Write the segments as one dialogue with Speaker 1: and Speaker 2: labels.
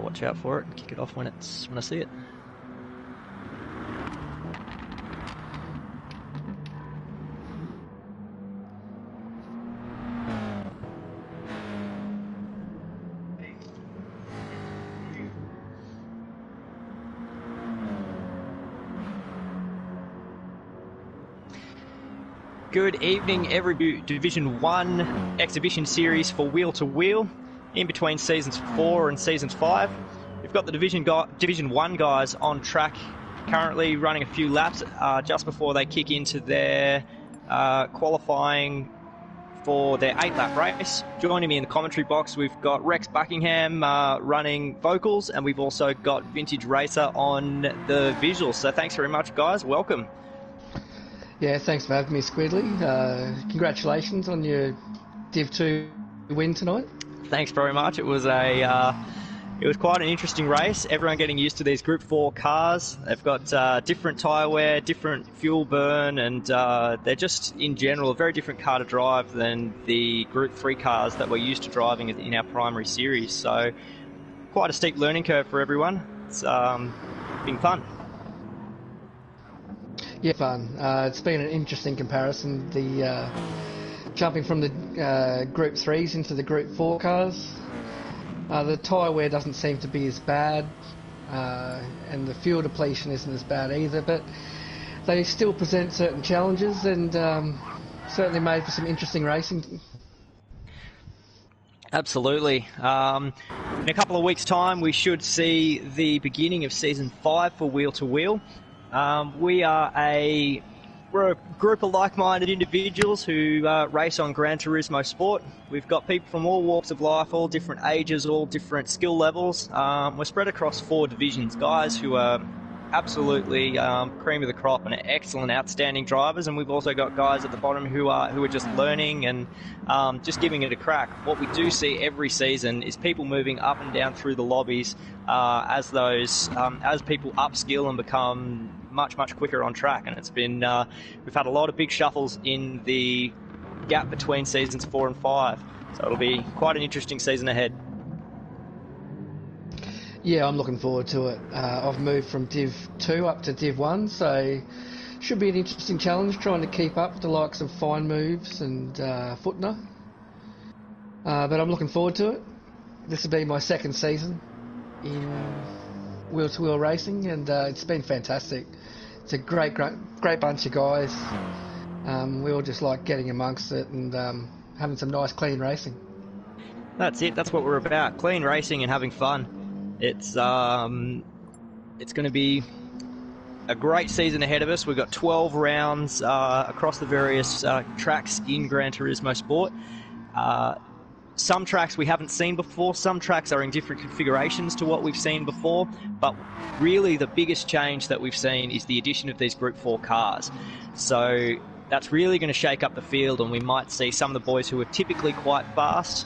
Speaker 1: watch out for it and kick it off when I see it. Good evening, every Division 1 exhibition series for Wheel to Wheel. In between Seasons 4 and Seasons 5. We've got the Division 1 guys on track, currently running a few laps just before they kick into their qualifying for their 8-lap race. Joining me in the commentary box, we've got Rex Buckingham running vocals, and we've also got Vintage Racer on the visuals. So thanks very much, guys. Welcome.
Speaker 2: Yeah, thanks for having me, Squidly. Congratulations on your Div 2 win tonight.
Speaker 1: Thanks very much. It was quite an interesting race. Everyone getting used to these Group 4 cars. They've got different tyre wear, different fuel burn, and they're just, in general, a very different car to drive than the Group 3 cars that we're used to driving in our primary series. So quite a steep learning curve for everyone. It's been fun.
Speaker 2: Yeah, fun. It's been an interesting comparison. The jumping from the Group 3s into the Group 4 cars. The tyre wear doesn't seem to be as bad, and the fuel depletion isn't as bad either, but they still present certain challenges, and certainly made for some interesting racing.
Speaker 1: Absolutely. In a couple of weeks' time, we should see the beginning of Season 5 for Wheel to Wheel. We're a group of like-minded individuals who race on Gran Turismo Sport. We've got people from all walks of life, all different ages, all different skill levels. We're spread across 4 divisions, guys who are absolutely cream of the crop and excellent, outstanding drivers, and we've also got guys at the bottom who are just learning and just giving it a crack. What we do see every season is people moving up and down through the lobbies as people upskill and become much quicker on track. And it's been we've had a lot of big shuffles in the gap between Seasons 4 and 5, so it'll be quite an interesting season ahead.
Speaker 2: Yeah, I'm looking forward to it. I've moved from Div 2 up to Div 1, so should be an interesting challenge trying to keep up with the likes of Fine Moves and Footner. But I'm looking forward to it. This will be my second season in wheel-to-wheel racing, and it's been fantastic. It's a great bunch of guys. We all just like getting amongst it and having some nice, clean racing.
Speaker 1: That's it. That's what we're about. Clean racing and having fun. It's going to be a great season ahead of us. We've got 12 rounds across the various tracks in Gran Turismo Sport. Some tracks we haven't seen before. Some tracks are in different configurations to what we've seen before. But really the biggest change that we've seen is the addition of these Group 4 cars. So that's really going to shake up the field, and we might see some of the boys who are typically quite fast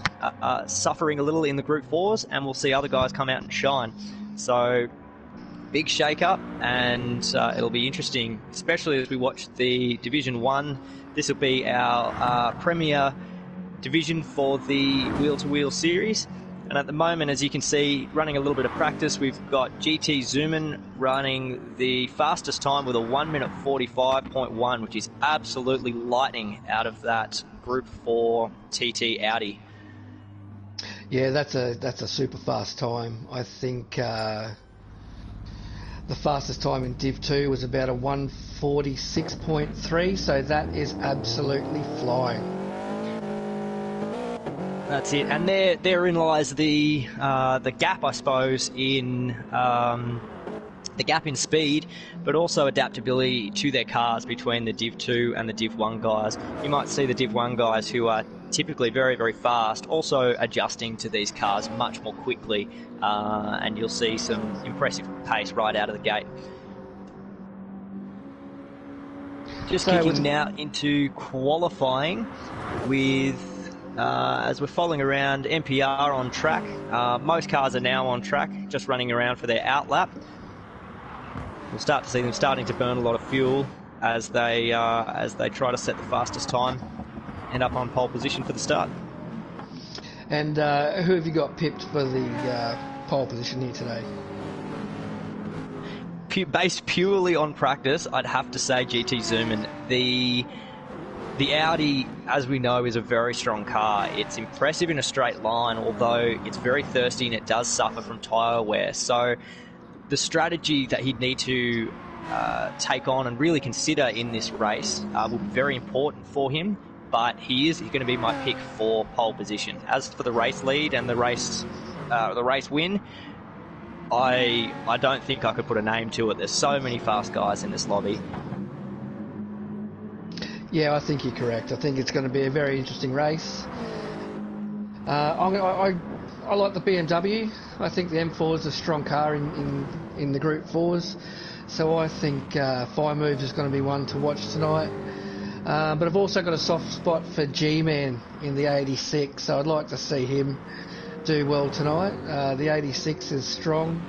Speaker 1: suffering a little in the Group 4s, and we'll see other guys come out and shine. So big shake-up, and it'll be interesting, especially as we watch the Division 1. This will be our premier division for the Wheel-to-Wheel series. And at the moment, as you can see, running a little bit of practice, we've got GT Zoomin running the fastest time with a 1 minute 45.1, which is absolutely lightning out of that Group 4 TT Audi.
Speaker 2: Yeah, that's a super fast time. I think the fastest time in Div 2 was about a 146.3, so that is absolutely flying.
Speaker 1: That's it, and therein lies the gap, I suppose, in the gap in speed, but also adaptability to their cars between the Div 2 and the Div 1 guys. You might see the Div 1 guys who are typically very, very fast, also adjusting to these cars much more quickly, and you'll see some impressive pace right out of the gate. Just kicking now into qualifying with... as we're following around MPR on track, most cars are now on track, just running around for their outlap. We'll start to see them starting to burn a lot of fuel as they try to set the fastest time, end up on pole position for the start.
Speaker 2: And who have you got pipped for the pole position here today?
Speaker 1: Based purely on practice, I'd have to say GT Zooman. The Audi, as we know, is a very strong car. It's impressive in a straight line, although it's very thirsty and it does suffer from tyre wear. So the strategy that he'd need to take on and really consider in this race will be very important for him. But he's going to be my pick for pole position. As for the race lead and the race win, I don't think I could put a name to it. There's so many fast guys in this lobby.
Speaker 2: Yeah, I think you're correct. I think it's going to be a very interesting race. I like the BMW. I think the M4 is a strong car in the Group 4s. So I think Fire Moves is going to be one to watch tonight. But I've also got a soft spot for G-Man in the 86, so I'd like to see him do well tonight. The 86 is strong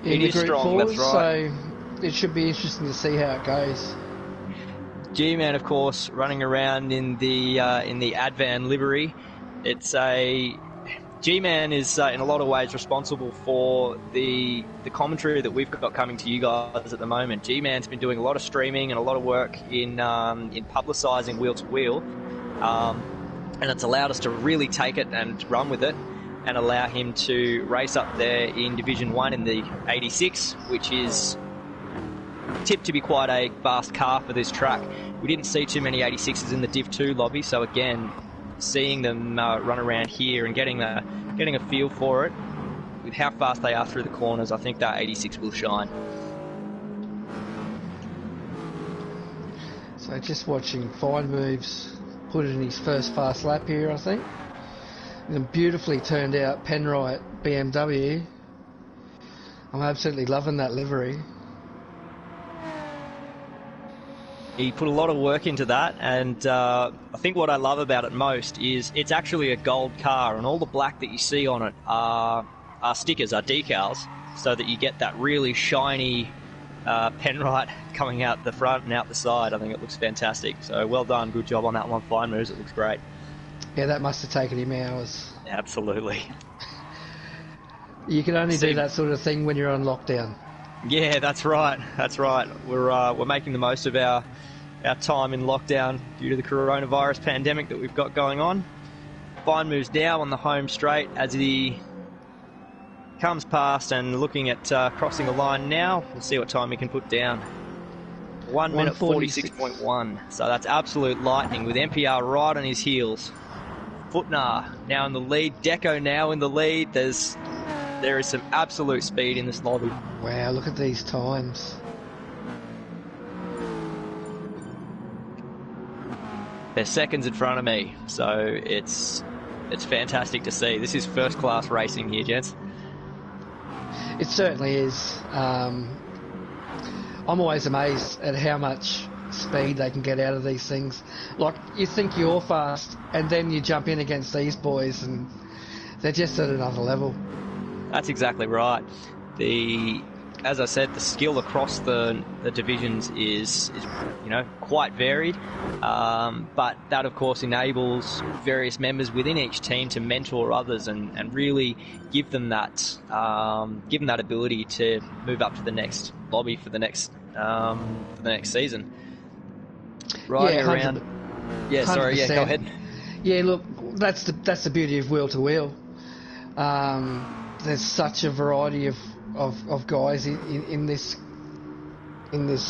Speaker 2: in the Group 4s, that's right. So it should be interesting to see how it goes.
Speaker 1: G-Man, of course, running around in the Advan livery. G-Man is in a lot of ways responsible for the commentary that we've got coming to you guys at the moment. G-Man's been doing a lot of streaming and a lot of work in publicising wheel to wheel, and it's allowed us to really take it and run with it, and allow him to race up there in Division 1 in the 86, which is tipped to be quite a fast car for this track. We didn't see too many 86s in the Div 2 lobby, so again, seeing them run around here and getting a feel for it, with how fast they are through the corners, I think that 86 will shine.
Speaker 2: So just watching Fine Moves put it in his first fast lap here, I think. And a beautifully turned out Penrite BMW. I'm absolutely loving that livery.
Speaker 1: He put a lot of work into that, and I think what I love about it most is it's actually a gold car, and all the black that you see on it are stickers, are decals, so that you get that really shiny Penrite coming out the front and out the side. I think it looks fantastic. So well done, good job on that one, Fine Moves. It looks great.
Speaker 2: Yeah, that must have taken him hours.
Speaker 1: Absolutely.
Speaker 2: You can only do that sort of thing when you're on lockdown.
Speaker 1: Yeah, that's right. That's right. We're making the most of our time in lockdown due to the coronavirus pandemic that we've got going on. Fine Moves now on the home straight as he comes past and looking at crossing the line now. We'll see what time he can put down. 1 minute 46.1. So that's absolute lightning with MPR right on his heels. Footnar now in the lead. Deco now in the lead. There is some absolute speed in this lobby.
Speaker 2: Wow, look at these times.
Speaker 1: They're seconds in front of me, so it's fantastic to see. This is first class racing here, gents.
Speaker 2: It certainly is. I'm always amazed at how much speed they can get out of these things. Like, you think you're fast, and then you jump in against these boys, and they're just at another level.
Speaker 1: That's exactly right. As I said, the skill across the divisions is quite varied, but that of course enables various members within each team to mentor others and really give them that ability to move up to the next lobby for the next season. Riding around. Yeah, sorry. 100%. Yeah, go ahead.
Speaker 2: Yeah, look, that's the beauty of wheel to wheel. There's such a variety of guys in this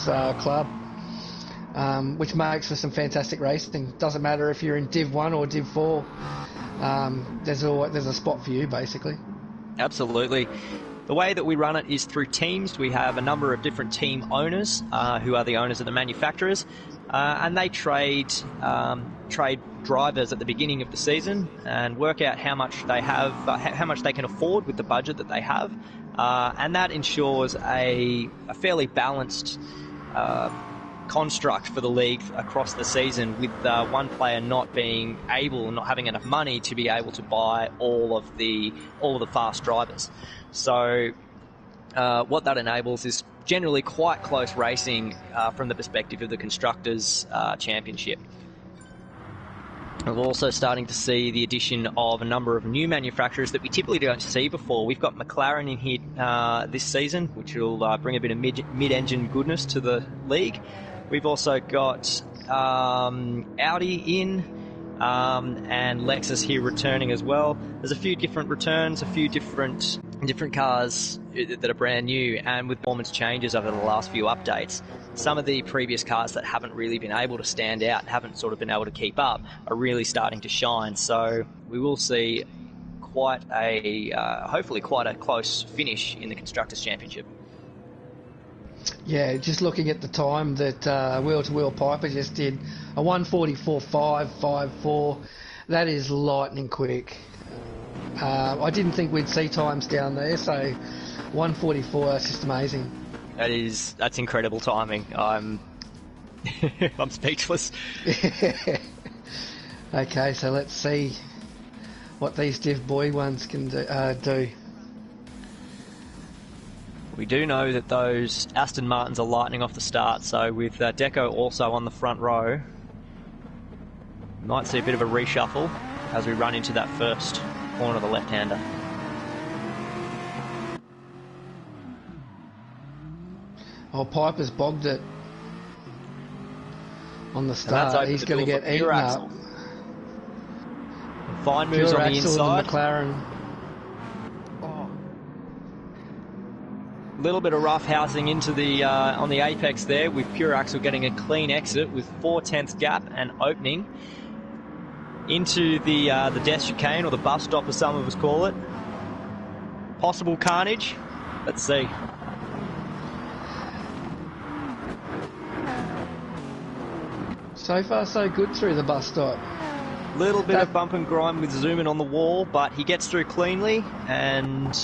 Speaker 2: club, which makes for some fantastic racing. Doesn't matter if you're in Div 1 or Div 4. There's a spot for you, basically.
Speaker 1: Absolutely. The way that we run it is through teams. We have a number of different team owners who are the owners of the manufacturers, and they trade drivers at the beginning of the season and work out how much they have, how much they can afford with the budget that they have, and that ensures a fairly balanced construct for the league across the season, with one player not having enough money to be able to buy all of the fast drivers. So what that enables is generally quite close racing from the perspective of the Constructors' Championship. We're also starting to see the addition of a number of new manufacturers that we typically don't see before. We've got McLaren in here this season, which will bring a bit of mid-engine goodness to the league. We've also got Audi in, and Lexus here returning as well. There's a few different returns, a few different cars that are brand new, and with performance changes over the last few updates, some of the previous cars that haven't really been able to stand out, haven't sort of been able to keep up, are really starting to shine. So we will see hopefully quite a close finish in the Constructors' Championship.
Speaker 2: Yeah, just looking at the time that Wheel-to-Wheel Piper just did, a 1:44.554. That is lightning quick. I didn't think we'd see times down there, so 1:44, that's just amazing.
Speaker 1: That's incredible timing. I'm speechless.
Speaker 2: Okay, so let's see what these Div Boy ones can do.
Speaker 1: We do know that those Aston Martins are lightning off the start, so with Deco also on the front row, we might see a bit of a reshuffle as we run into that first corner of the left-hander. Oh,
Speaker 2: Piper's bogged it on the start. He's going to get eaten up.
Speaker 1: Fine moves on the inside.
Speaker 2: McLaren.
Speaker 1: A little bit of rough housing into the on the apex there, with Pure Axle getting a clean exit with 4/10 gap and opening into the death chicane, or the bus stop as some of us call it. Possible carnage. Let's see.
Speaker 2: So far, so good through the bus stop.
Speaker 1: Little bit of bump and grind with zooming on the wall, but he gets through cleanly, and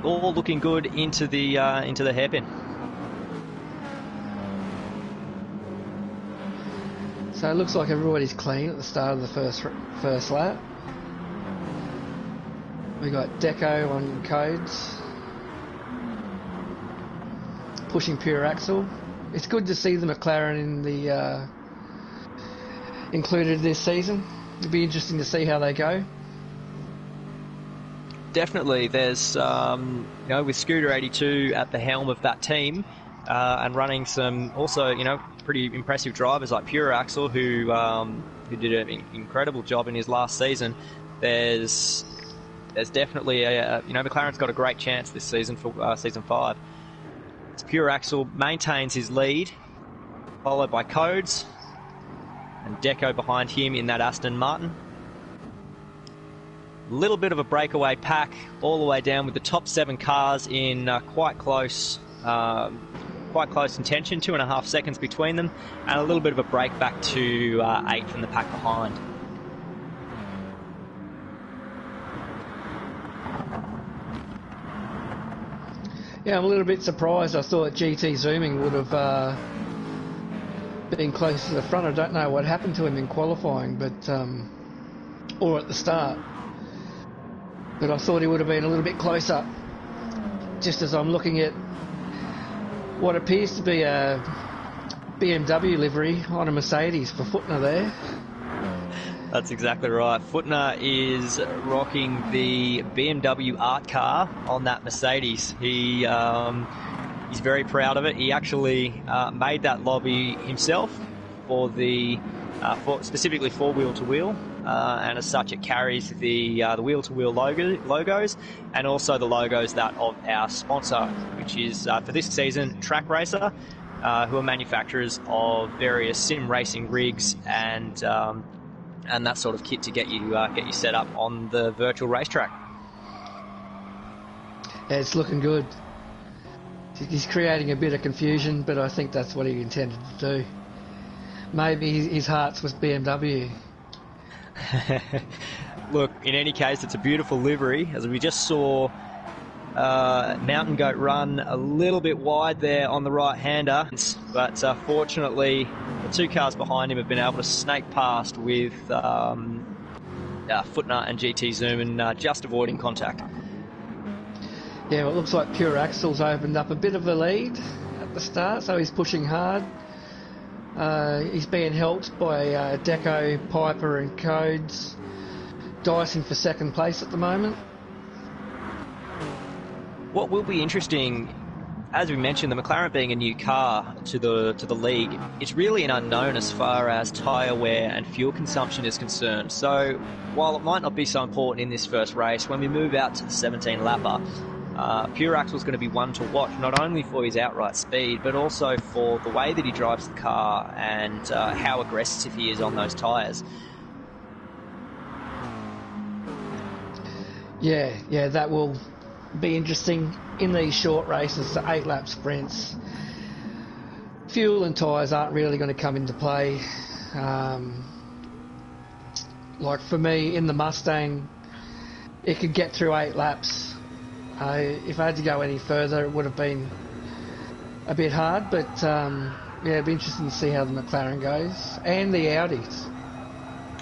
Speaker 1: all looking good into the hairpin.
Speaker 2: So it looks like everybody's clean at the start of the first lap. We got Deco on codes, pushing Pure Axle. It's good to see the McLaren in the included this season. It'll be interesting to see how they go.
Speaker 1: Definitely, there's with Scooter 82 at the helm of that team, and running some also pretty impressive drivers like Pure Axle, who did an incredible job in his last season. There's definitely McLaren's got a great chance this season for season 5. Pure Axle maintains his lead, followed by Codes and Deco behind him in that Aston Martin. A little bit of a breakaway pack all the way down, with the top 7 cars in quite close contention, 2.5 seconds between them, and a little bit of a break back to 8th in the pack behind.
Speaker 2: Yeah, I'm a little bit surprised. I thought GT Zooming would have been close to the front. I don't know what happened to him in qualifying, but or at the start. But I thought he would have been a little bit closer. Just as I'm looking at what appears to be a BMW livery on a Mercedes for Footner there.
Speaker 1: That's exactly right. Footner is rocking the BMW art car on that Mercedes. He's very proud of it. He actually made that lobby himself for specifically for wheel-to-wheel, and as such it carries the wheel-to-wheel logos, and also the logos that of our sponsor, which is for this season Track Racer, who are manufacturers of various sim racing rigs and that sort of kit to get you set up on the virtual racetrack.
Speaker 2: Yeah, it's looking good. He's creating a bit of confusion, but I think that's what he intended to do. Maybe his heart's with BMW.
Speaker 1: Look, in any case, it's a beautiful livery, as we just saw Mountain Goat run a little bit wide there on the right-hander, but fortunately the 2 cars behind him have been able to snake past with Footner and GT Zoom, and just avoiding contact.
Speaker 2: Yeah, well, it looks like Pure Axle's opened up a bit of a lead at the start, so he's pushing hard. He's being helped by Deco, Piper and Codes, dicing for second place at the moment.
Speaker 1: What will be interesting, as we mentioned, the McLaren being a new car to the league, it's really an unknown as far as tyre wear and fuel consumption is concerned. So while it might not be so important in this first race, when we move out to the 17-lapper, Pure Axel's going to be one to watch, not only for his outright speed, but also for the way that he drives the car and how aggressive he is on those tyres.
Speaker 2: Yeah, that will be interesting in these short races, the 8-lap sprints. Fuel and tyres aren't really going to come into play. Like for me, in the Mustang, it could get through 8 laps. If I had to go any further, it would have been a bit hard, but it'd be interesting to see how the McLaren goes, and the Audis.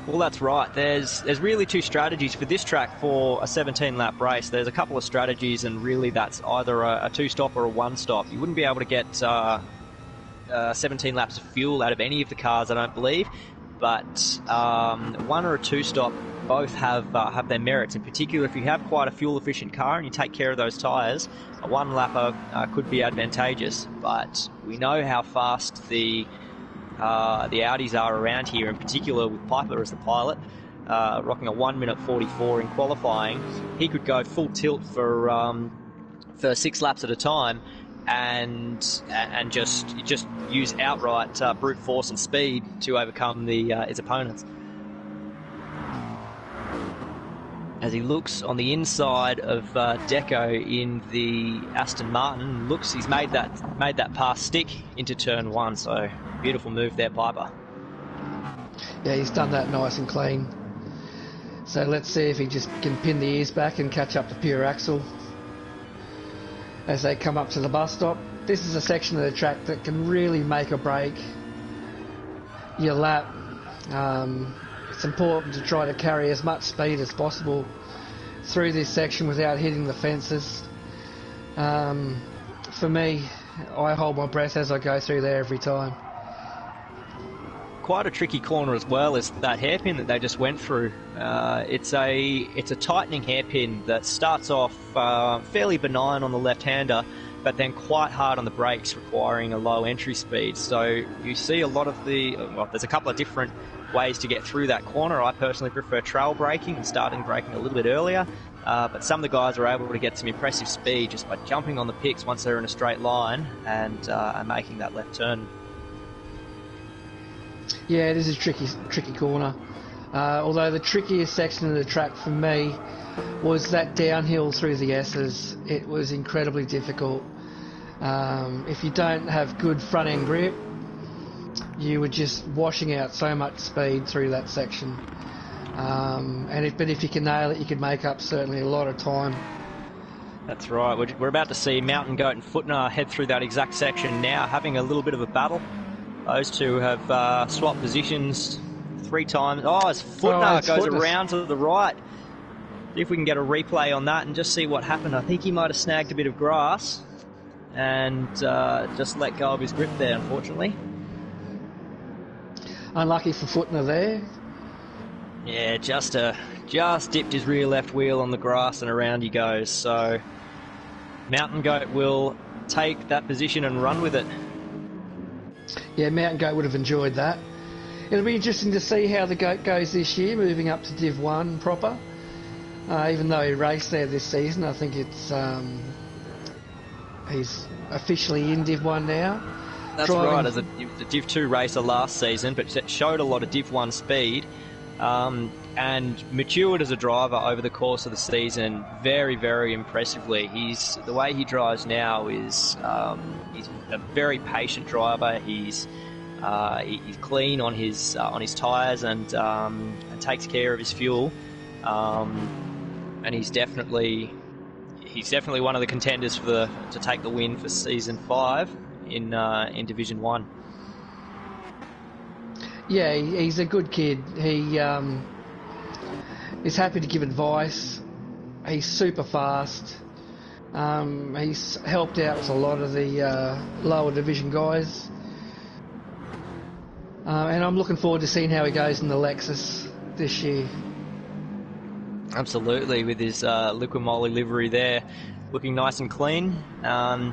Speaker 1: Well, that's right. There's really two strategies for this track for a 17-lap race. There's a couple of strategies, and really that's either a 2-stop or a 1-stop. You wouldn't be able to get 17 laps of fuel out of any of the cars, I don't believe, but 1 or a 2-stop both have their merits. In particular, if you have quite a fuel-efficient car and you take care of those tyres, a 1-lapper could be advantageous. But we know how fast the Audis are around here, in particular with Piper as the pilot, rocking a 1 minute 44 in qualifying. He could go full tilt for 6 laps at a time and just use outright brute force and speed to overcome his opponents. As he looks on the inside of Deco in the Aston Martin, he's made that pass stick into turn 1. So beautiful move there, Piper.
Speaker 2: Yeah, he's done that nice and clean. So let's see if he just can pin the ears back and catch up to Pure Axel as they come up to the bus stop. This is a section of the track that can really make or break your lap. It's important to try to carry as much speed as possible through this section without hitting the fences. For me, I hold my breath as I go through there every time.
Speaker 1: Quite a tricky corner as well is that hairpin that they just went through. It's a tightening hairpin that starts off fairly benign on the left-hander, but then quite hard on the brakes, requiring a low entry speed. So you see a lot of there's a couple of different ways to get through that corner. I personally prefer trail braking and starting braking a little bit earlier, but some of the guys are able to get some impressive speed just by jumping on the picks once they're in a straight line and making that left turn.
Speaker 2: Yeah, it is a tricky corner. Although the trickiest section of the track for me was that downhill through the S's. It was incredibly difficult. If you don't have good front end grip, you were just washing out so much speed through that section. But if you can nail it, you could make up certainly a lot of time.
Speaker 1: That's right. We're about to see Mountain Goat and Footner head through that exact section now, having a little bit of a battle. Those two have swapped positions 3 times. Oh, as Footner goes around to the right. See if we can get a replay on that and just see what happened. I think he might have snagged a bit of grass and just let go of his grip there, unfortunately.
Speaker 2: Unlucky for Footner there.
Speaker 1: Yeah, just dipped his rear left wheel on the grass and around he goes. So Mountain Goat will take that position and run with it.
Speaker 2: Yeah, Mountain Goat would have enjoyed that. It'll be interesting to see how the Goat goes this year, moving up to Div 1 proper. Even though he raced there this season, I think it's he's officially in Div 1 now.
Speaker 1: That's right, as a Div 2 racer last season, but showed a lot of Div 1 speed and matured as a driver over the course of the season very, very impressively. The way he drives now is he's a very patient driver. He's clean on his tyres and takes care of his fuel. And he's definitely one of the contenders to take the win for season 5 in Division 1.
Speaker 2: Yeah, he's a good kid. He is happy to give advice. He's super fast. He's helped out with a lot of the lower division guys. And I'm looking forward to seeing how he goes in the Lexus this year.
Speaker 1: Absolutely, with his liquid moly livery there, looking nice and clean. I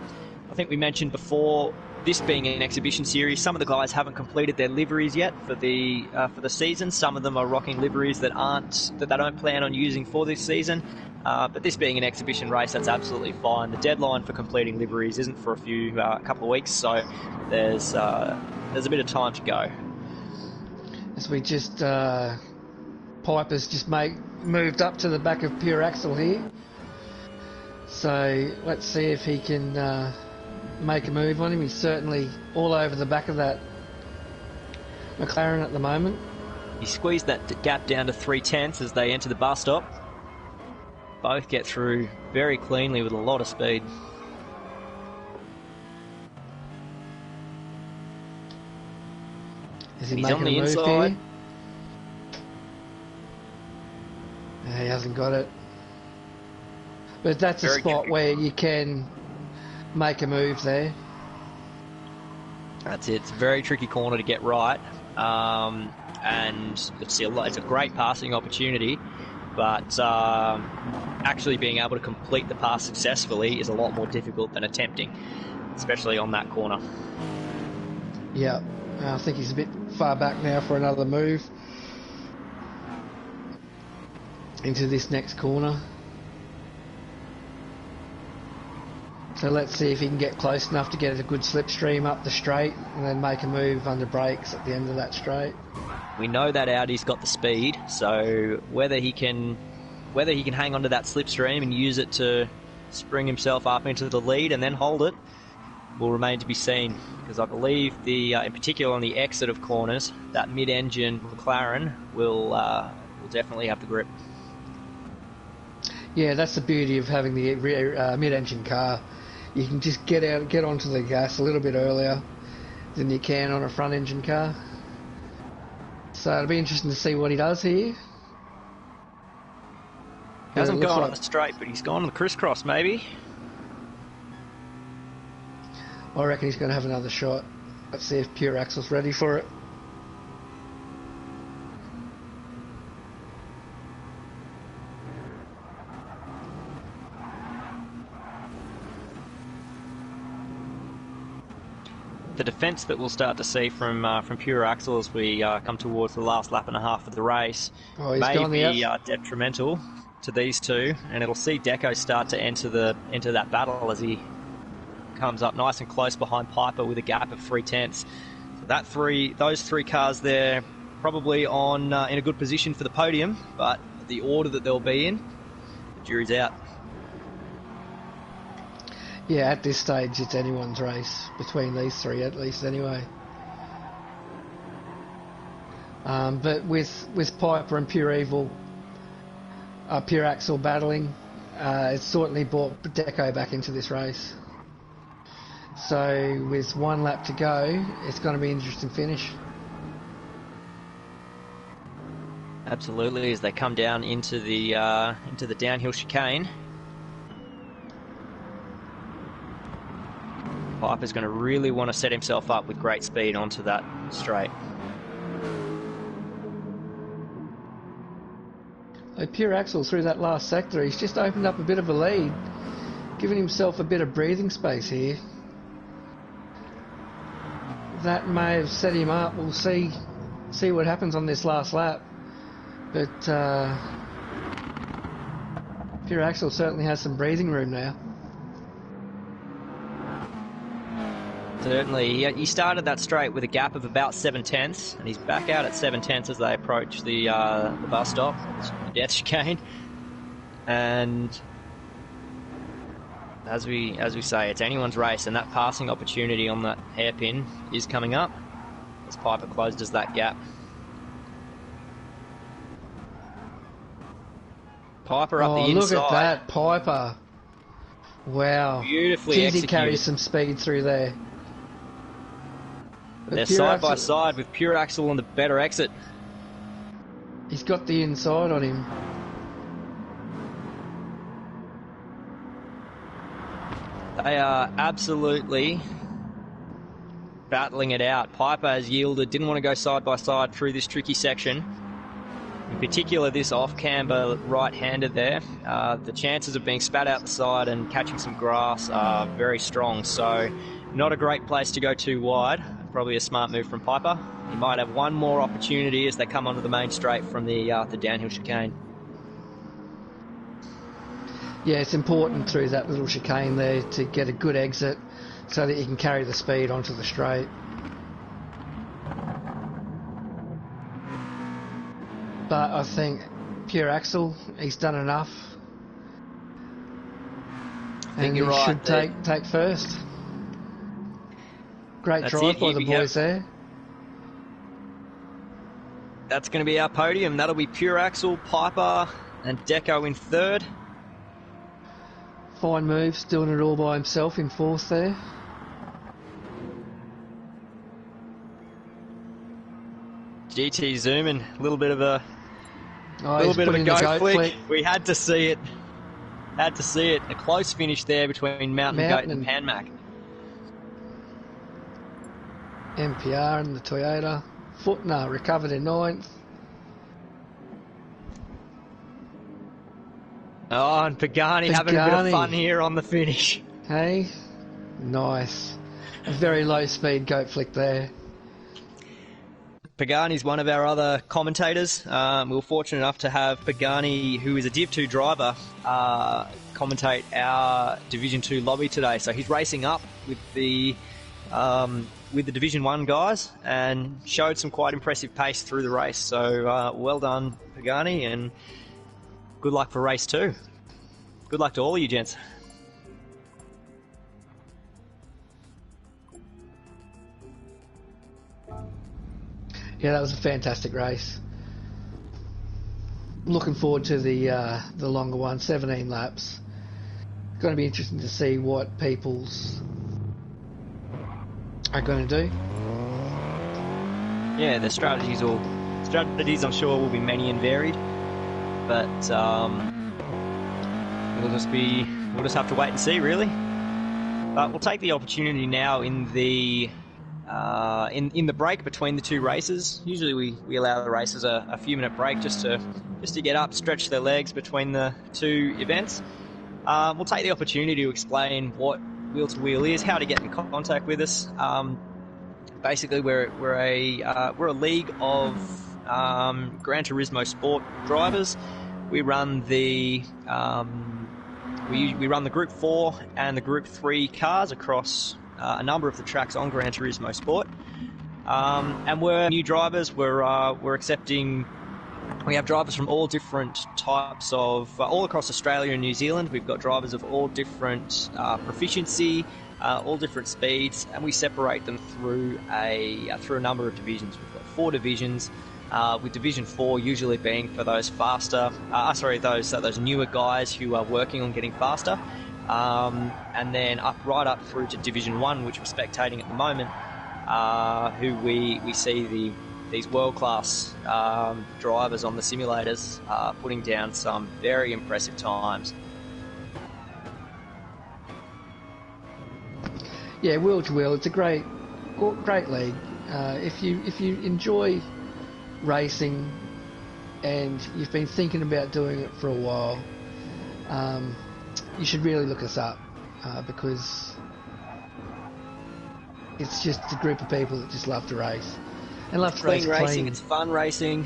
Speaker 1: think we mentioned before, this being an exhibition series, some of the guys haven't completed their liveries yet for the season. Some of them are rocking liveries that they don't plan on using for this season. But this being an exhibition race, that's absolutely fine. The deadline for completing liveries isn't for a couple of weeks, so there's a bit of time to go.
Speaker 2: As we just Piper's just moved up to the back of Pure Axle here, so let's see if he can make a move on him. He's certainly all over the back of that McLaren at the moment.
Speaker 1: He squeezed that gap down to 3/10 as they enter the bus stop. Both get through very cleanly with a lot of speed.
Speaker 2: Is he
Speaker 1: He's
Speaker 2: making
Speaker 1: on the
Speaker 2: a move
Speaker 1: inside.
Speaker 2: here? He hasn't got it. But that's a spot where you can make a move there.
Speaker 1: That's it. It's a very tricky corner to get right. And it's a great passing opportunity. But actually being able to complete the pass successfully is a lot more difficult than attempting, especially on that corner.
Speaker 2: Yeah, I think he's a bit far back now for another move into this next corner. So let's see if he can get close enough to get a good slipstream up the straight and then make a move under brakes at the end of that straight.
Speaker 1: We know that Audi's got the speed, so whether he can hang on to that slipstream and use it to spring himself up into the lead and then hold it will remain to be seen. Because I believe in particular on the exit of corners, that mid-engine McLaren will definitely have the grip.
Speaker 2: Yeah, that's the beauty of having the mid-engine car. You can just get onto the gas a little bit earlier than you can on a front-engine car. So it'll be interesting to see what he does here.
Speaker 1: He hasn't gone on the straight, but he's gone on the crisscross, maybe.
Speaker 2: I reckon he's going to have another shot. Let's see if Pure Axle's ready for it.
Speaker 1: The defence that we'll start to see from Pure Axle as we come towards the last lap and a half of the race may be detrimental to these two, and it'll see Deco start to enter that battle as he comes up nice and close behind Piper with a gap of 3/10. So those three cars there probably in a good position for the podium, but the order that they'll be in, the jury's out.
Speaker 2: Yeah, at this stage, it's anyone's race between these three, at least, anyway. But with Piper and Pure Axle battling, it's certainly brought Deco back into this race. So with one lap to go, it's going to be an interesting finish.
Speaker 1: Absolutely, as they come down into the downhill chicane. Piper's going to really want to set himself up with great speed onto that straight.
Speaker 2: Pure Axle through that last sector, he's just opened up a bit of a lead, giving himself a bit of breathing space here. That may have set him up. We'll see what happens on this last lap. But Pure Axle certainly has some breathing room now.
Speaker 1: Certainly, he started that straight with a gap of about 7/10, and he's back out at 7/10 as they approach the bus stop, the death chicane. And as we say, it's anyone's race, and that passing opportunity on that hairpin is coming up as Piper closes that gap. Piper up the inside.
Speaker 2: Look at that, Piper! Wow,
Speaker 1: beautifully executed.
Speaker 2: He carries some speed through there.
Speaker 1: They're side by side with Pure Axle on the better exit.
Speaker 2: He's got the inside on him.
Speaker 1: They are absolutely battling it out. Piper has yielded, didn't want to go side by side through this tricky section. In particular, this off-camber right-handed there, the chances of being spat out the side and catching some grass are very strong. So not a great place to go too wide. Probably a smart move from Piper. He might have one more opportunity as they come onto the main straight from the downhill chicane.
Speaker 2: Yeah, it's important through that little chicane there to get a good exit so that you can carry the speed onto the straight. But I think Pure Axel, he's done enough. And he should take first. Great drive by the boys there.
Speaker 1: That's going to be our podium. That'll be Pure Axel, Piper and Deco in third.
Speaker 2: Fine moves, doing it all by himself in fourth there.
Speaker 1: GT zooming, a little bit of a
Speaker 2: go flick.
Speaker 1: We had to see it. A close finish there between Mountain Goat and Panmac.
Speaker 2: MPR and the Toyota. Footner recovered in ninth.
Speaker 1: Oh, and Pagani having a bit of fun here on the finish.
Speaker 2: Hey, nice. A very low speed goat flick there.
Speaker 1: Pagani's one of our other commentators. We were fortunate enough to have Pagani, who is a Div 2 driver, commentate our Division 2 lobby today. So he's racing up with the Division 1 guys and showed some quite impressive pace through the race. So well done, Pagani, and good luck for race 2. Good luck to all of you gents.
Speaker 2: Yeah, that was a fantastic race. Looking forward to the longer one, 17 laps. Going to be interesting to see what people's are going to do.
Speaker 1: Yeah, the strategies I'm sure will be many and varied, but we'll just have to wait and see, really. But we'll take the opportunity now in the break between the two races. Usually we allow the racers a few minute break just to get up, stretch their legs between the two events. We'll take the opportunity to explain what Wheel to Wheel is, how to get in contact with us. Basically, we're a league of Gran Turismo Sport drivers. We run the we run the Group 4 and the Group 3 cars across a number of the tracks on Gran Turismo Sport. And we're new drivers. We're accepting. We have drivers from all different types of, all across Australia and New Zealand. We've got drivers of all different proficiency, all different speeds, and we separate them through a number of divisions. We've got 4 divisions, with Division 4 usually being for those faster, those newer guys who are working on getting faster, and then right up through to Division 1, which we're spectating at the moment, who we see these world-class drivers on the simulators putting down some very impressive times.
Speaker 2: Yeah, Wheel to Wheel, it's a great league. If you enjoy racing and you've been thinking about doing it for a while, you should really look us up, because it's just a group of people that just love to race. And love to race
Speaker 1: racing.
Speaker 2: clean.
Speaker 1: It's fun racing.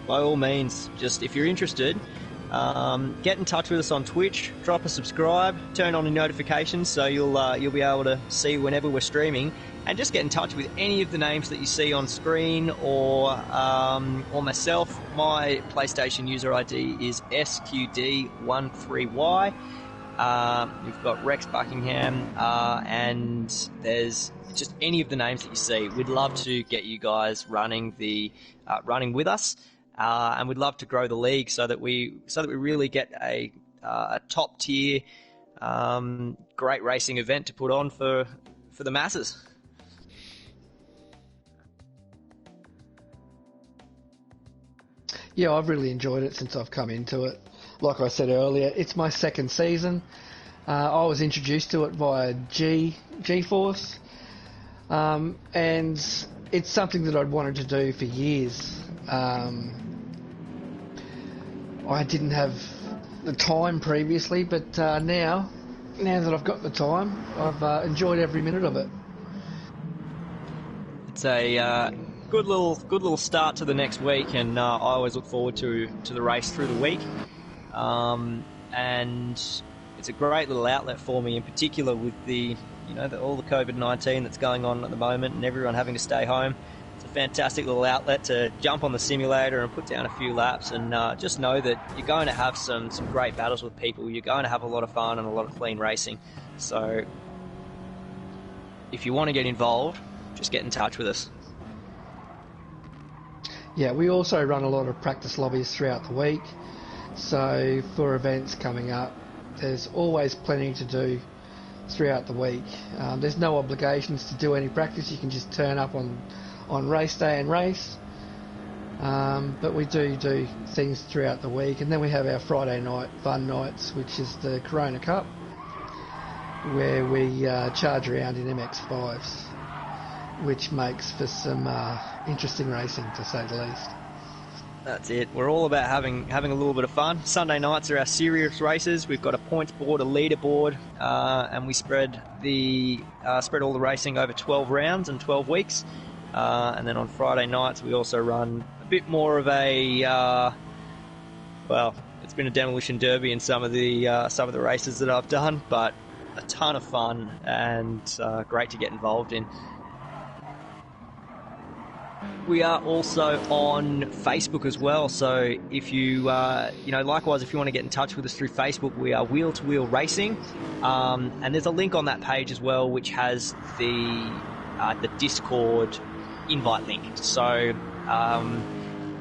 Speaker 1: By all means, just if you're interested, get in touch with us on Twitch. Drop a subscribe. Turn on the notifications so you'll be able to see whenever we're streaming. And just get in touch with any of the names that you see on screen, or myself. My PlayStation user ID is SQD13Y. You've got Rex Buckingham, and there's just any of the names that you see. We'd love to get you guys running with us, and we'd love to grow the league so that we really get a top tier, great racing event to put on for the masses.
Speaker 2: Yeah, I've really enjoyed it since I've come into it. Like I said earlier, it's my second season. I was introduced to it via G-Force. And it's something that I'd wanted to do for years. I didn't have the time previously, but now that I've got the time, I've enjoyed every minute of it.
Speaker 1: It's a good little start to the next week, and I always look forward to the race through the week. And it's a great little outlet for me, in particular with all the COVID-19 that's going on at the moment, and everyone having to stay home. It's a fantastic little outlet to jump on the simulator and put down a few laps, and just know that you're going to have some great battles with people. You're going to have a lot of fun and a lot of clean racing. So if you want to get involved, just get in touch with us.
Speaker 2: Yeah, we also run a lot of practice lobbies throughout the week. So for events coming up, there's always plenty to do throughout the week. There's no obligations to do any practice. You can just turn up on race day and race. But we do things throughout the week. And then we have our Friday night fun nights, which is the Corona Cup, where we charge around in MX-5s, which makes for some interesting racing, to say the least.
Speaker 1: That's it. We're all about having a little bit of fun. Sunday nights are our serious races. We've got a points board, a leaderboard, and we spread all the racing over 12 rounds and 12 weeks. And then on Friday nights we also run a bit more of a it's been a demolition derby in some of the races that I've done, but a ton of fun and great to get involved in. We are also on Facebook as well, so if you, likewise, if you want to get in touch with us through Facebook, we are Wheel to Wheel Racing, and there's a link on that page as well, which has the Discord invite link. So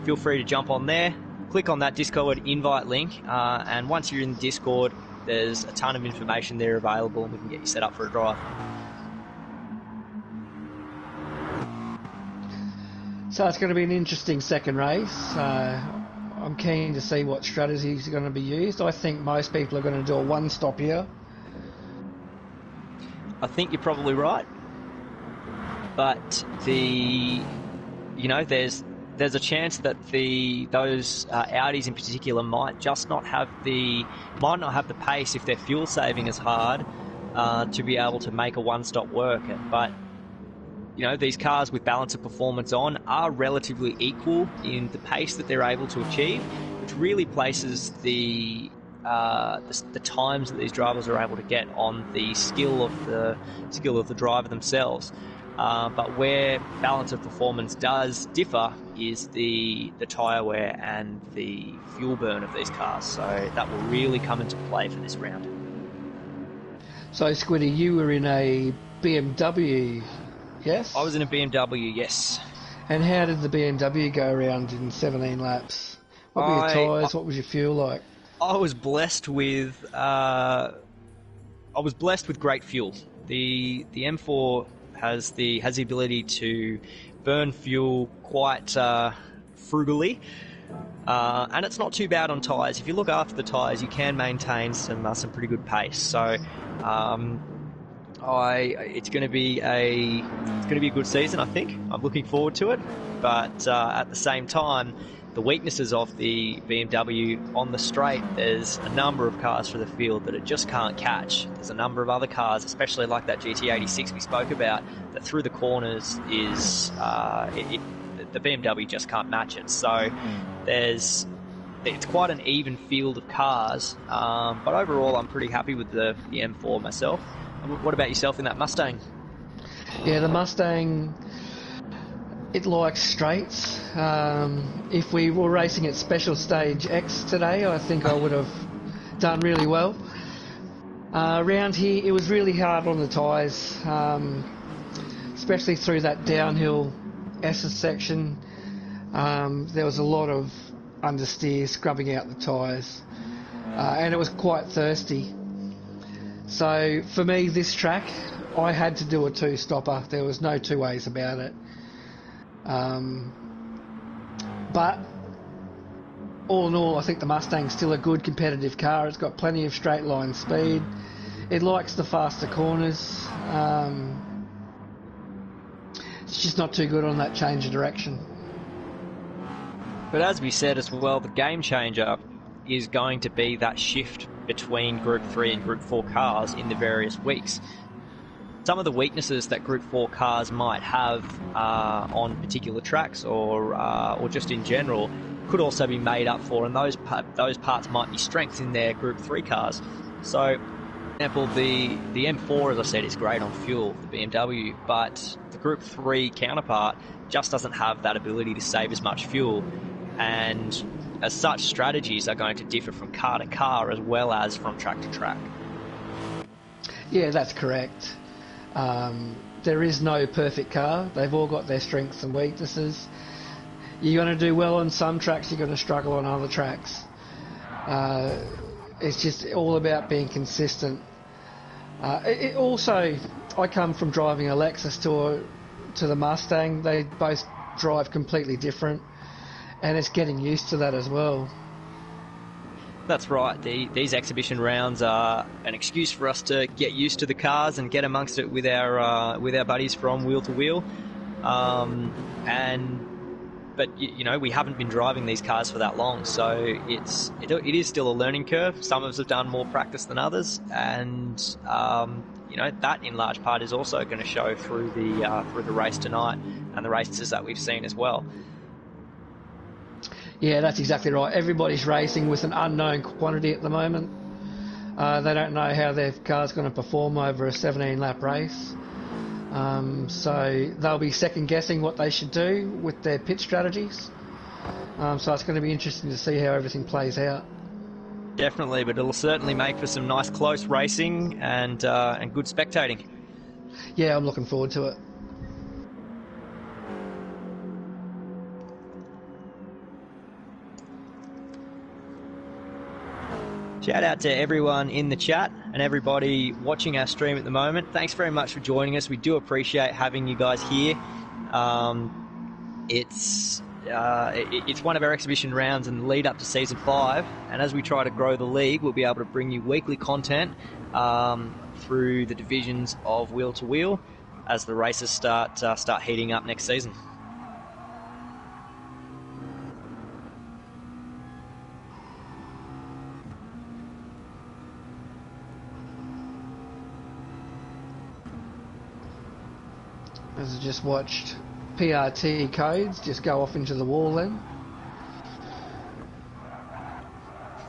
Speaker 1: feel free to jump on there, click on that Discord invite link, and once you're in the Discord, there's a ton of information there available, and we can get you set up for a drive.
Speaker 2: So it's going to be an interesting second race. I'm keen to see what strategies are going to be used. I think most people are going to do a one-stop here.
Speaker 1: I think you're probably right, but there's a chance that those Audis in particular might not have the pace if their fuel saving is hard to be able to make a one-stop work. But these cars with balance of performance on are relatively equal in the pace that they're able to achieve, which really places the times that these drivers are able to get on the skill of the driver themselves. But where balance of performance does differ is the tyre wear and the fuel burn of these cars. So that will really come into play for this round.
Speaker 2: So Squiddy, you were in a BMW. Yes?
Speaker 1: I was in a BMW, yes.
Speaker 2: And how did the BMW go around in 17 laps? What were your tyres? What was your fuel like?
Speaker 1: I was blessed with great fuel. The M4 has the ability to burn fuel quite frugally, and it's not too bad on tyres. If you look after the tyres, you can maintain some pretty good pace. So it's going to be a good season, I think. I'm looking forward to it, but at the same time, the weaknesses of the BMW on the straight, there's a number of cars for the field that it just can't catch. There's a number of other cars, especially like that GT86 we spoke about, that through the corners is the BMW just can't match it. So it's quite an even field of cars, but overall I'm pretty happy with the M4 myself. What about yourself in that Mustang?
Speaker 2: Yeah, the Mustang, it likes straights. If we were racing at Special Stage X today, I think I would have done really well. Around here, it was really hard on the tyres, especially through that downhill S's section. There was a lot of understeer, scrubbing out the tyres, and it was quite thirsty. So for me, this track, I had to do a two-stopper. There was no two ways about it. But all in all, I think the Mustang's still a good competitive car. It's got plenty of straight line speed. It likes the faster corners. it's just not too good on that change of direction.
Speaker 1: But as we said as well, the game changer is going to be that shift between Group 3 and Group 4 cars in the various weeks. Some of the weaknesses that Group 4 cars might have on particular tracks or just in general could also be made up for, and those parts might be strengths in their Group 3 cars. So, for example, the M4, as I said, is great on fuel, the BMW, but the Group 3 counterpart just doesn't have that ability to save as much fuel, and as such, strategies are going to differ from car to car as well as from track to track.
Speaker 2: Yeah, that's correct. There is no perfect car. They've all got their strengths and weaknesses. You're going to do well on some tracks, you're going to struggle on other tracks. It's just all about being consistent. It also, I come from driving a Lexus to the Mustang. They both drive completely different, and it's getting used to that as well.
Speaker 1: That's right. These exhibition rounds are an excuse for us to get used to the cars and get amongst it with our buddies from Wheel to Wheel. But you know, we haven't been driving these cars for that long, so it is still a learning curve. Some of us have done more practice than others, and you know, that in large part is also going to show through the race tonight and the races that we've seen as well.
Speaker 2: Yeah, that's exactly right. Everybody's racing with an unknown quantity at the moment. They don't know how their car's going to perform over a 17-lap race. So they'll be second-guessing what they should do with their pit strategies. So it's going to be interesting to see how everything plays out.
Speaker 1: Definitely, but it'll certainly make for some nice close racing and good spectating.
Speaker 2: Yeah, I'm looking forward to it.
Speaker 1: Shout out to everyone in the chat and everybody watching our stream at the moment. Thanks very much for joining us. We do appreciate having you guys here. It's one of our exhibition rounds in the lead up to Season 5, and as we try to grow the league, we'll be able to bring you weekly content through the divisions of Wheel to Wheel as the races start heating up next season.
Speaker 2: As I just watched PRT codes just go off into the wall then.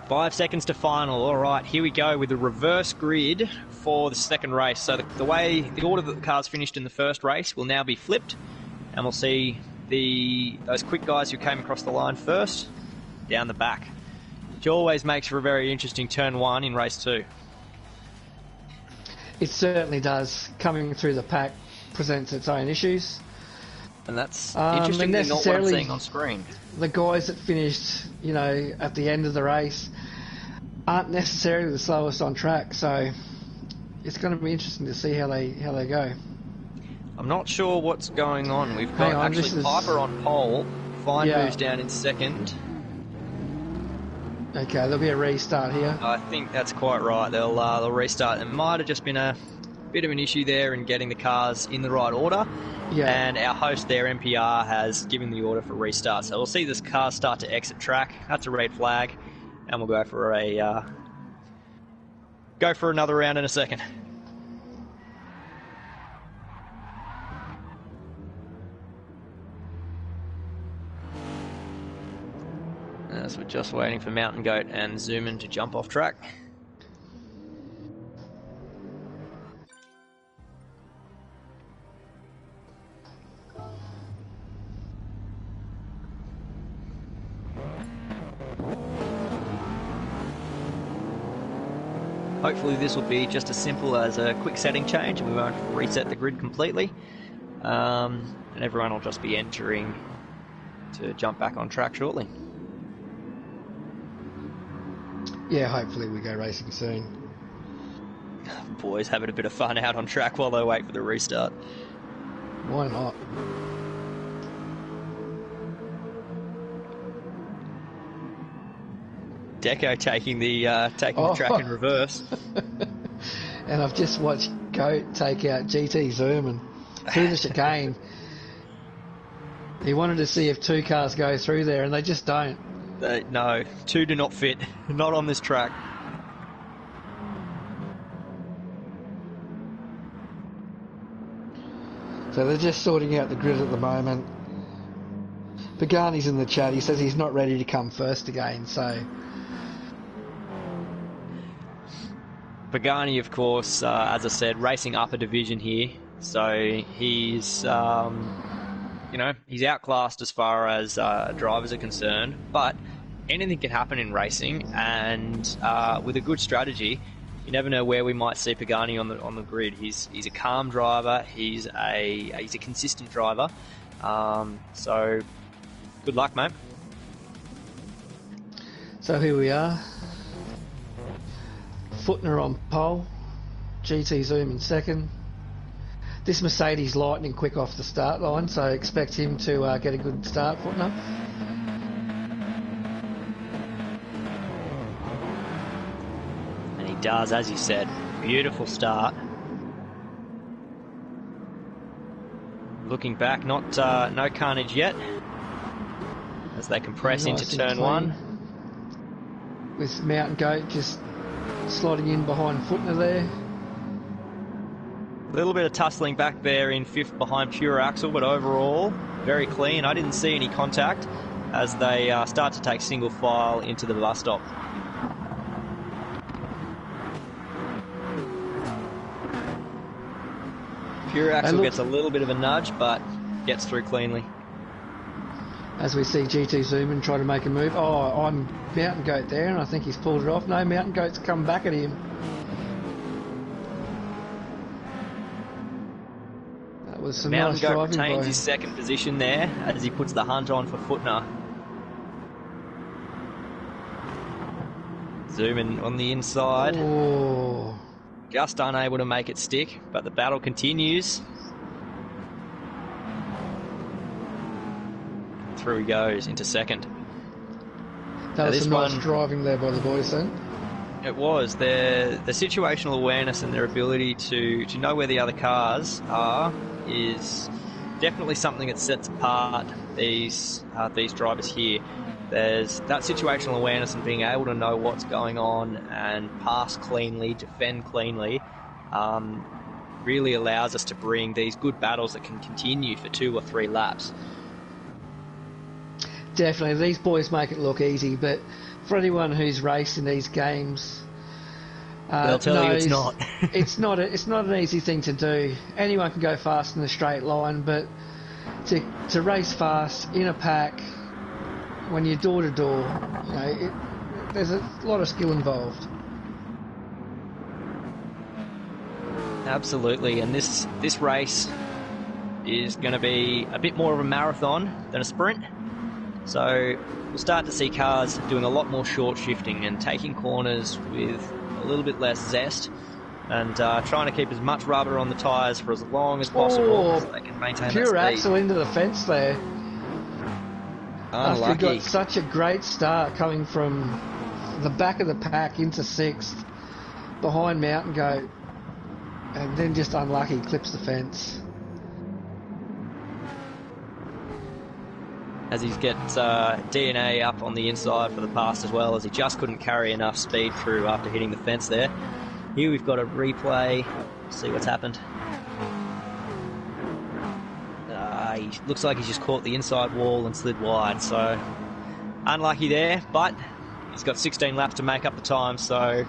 Speaker 1: 5 seconds to final. All right, here we go with the reverse grid for the second race. So the order that the cars finished in the first race will now be flipped, and we'll see those quick guys who came across the line first down the back, which always makes for a very interesting turn 1 in race 2.
Speaker 2: It certainly does. Coming through the pack presents its own issues.
Speaker 1: And that's interestingly not what I'm seeing on screen.
Speaker 2: The guys that finished, you know, at the end of the race aren't necessarily the slowest on track, so it's going to be interesting to see how they go.
Speaker 1: I'm not sure what's going on. We've got actually Piper on pole. Fine moves down in second.
Speaker 2: Okay, there'll be a restart here.
Speaker 1: I think that's quite right. They'll restart. It might have just been a bit of an issue there in getting the cars in the right order.
Speaker 2: Yeah.
Speaker 1: And our host there, NPR, has given the order for restart. So we'll see this car start to exit track. That's a red flag, and we'll go for another round in a second. So we're just waiting for Mountain Goat and Zoomin to jump off track. Hopefully this will be just as simple as a quick setting change and we won't reset the grid completely. And everyone will just be entering to jump back on track shortly.
Speaker 2: Yeah, hopefully we go racing soon.
Speaker 1: Boys having a bit of fun out on track while they wait for the restart.
Speaker 2: Why not?
Speaker 1: Deco taking the track in reverse.
Speaker 2: And I've just watched Goat take out GT Zerman through the chicane. He wanted to see if 2 cars go through there, and they just don't.
Speaker 1: No, 2 do not fit. Not on this track.
Speaker 2: So they're just sorting out the grid at the moment. Pagani's in the chat. He says he's not ready to come first again, so...
Speaker 1: Pagani, of course, as I said, racing up a division here. So he's, he's outclassed as far as drivers are concerned. But anything can happen in racing, and with a good strategy, you never know where we might see Pagani on the grid. He's a calm driver. He's a consistent driver. So good luck, mate.
Speaker 2: So here we are. Footner on pole. GT Zoom in second. This Mercedes lightning quick off the start line, so expect him to get a good start, Footner.
Speaker 1: And he does, as you said. Beautiful start. Looking back, no carnage yet, as they compress
Speaker 2: nice
Speaker 1: into turn 1.
Speaker 2: With Mountain Goat just sliding in behind Footner there.
Speaker 1: A little bit of tussling back there in 5th behind Pure Axle, but overall, very clean. I didn't see any contact as they start to take single file into the bus stop. Pure Axle gets a little bit of a nudge, but gets through cleanly.
Speaker 2: As we see GT Zoom and try to make a move. Oh, I'm Mountain Goat there, and I think he's pulled it off. No, Mountain Goat's come back at him. That was some
Speaker 1: Mountain
Speaker 2: nice
Speaker 1: Goat
Speaker 2: driving
Speaker 1: retains
Speaker 2: by
Speaker 1: his second position there as he puts the hunt on for Footner. Zooming on the inside.
Speaker 2: Oh.
Speaker 1: Just unable to make it stick, but the battle continues. Through he goes into second.
Speaker 2: That was some nice driving there by the boys then.
Speaker 1: It was. The situational awareness and their ability to know where the other cars are is definitely something that sets apart these drivers here. There's that situational awareness and being able to know what's going on and pass cleanly, defend cleanly, really allows us to bring these good battles that can continue for 2 or 3 laps.
Speaker 2: Definitely, these boys make it look easy, but for anyone who's raced in these games,
Speaker 1: they'll tell you it's not.
Speaker 2: it's not an easy thing to do. Anyone can go fast in a straight line, but to race fast in a pack when you're door to door, there's a lot of skill involved.
Speaker 1: Absolutely, and this race is going to be a bit more of a marathon than a sprint. So we'll start to see cars doing a lot more short shifting and taking corners with a little bit less zest, and trying to keep as much rubber on the tyres for as long as possible so they can maintain
Speaker 2: Pure
Speaker 1: that speed.
Speaker 2: Axle into the fence there.
Speaker 1: Unlucky.
Speaker 2: After he got such a great start coming from the back of the pack into 6th behind Mountain Goat, and then just unlucky, clips the fence.
Speaker 1: As he gets DNA up on the inside for the pass as well, as he just couldn't carry enough speed through after hitting the fence there. Here we've got a replay. See what's happened. He looks like he's just caught the inside wall and slid wide, so unlucky there, but he's got 16 laps to make up the time, so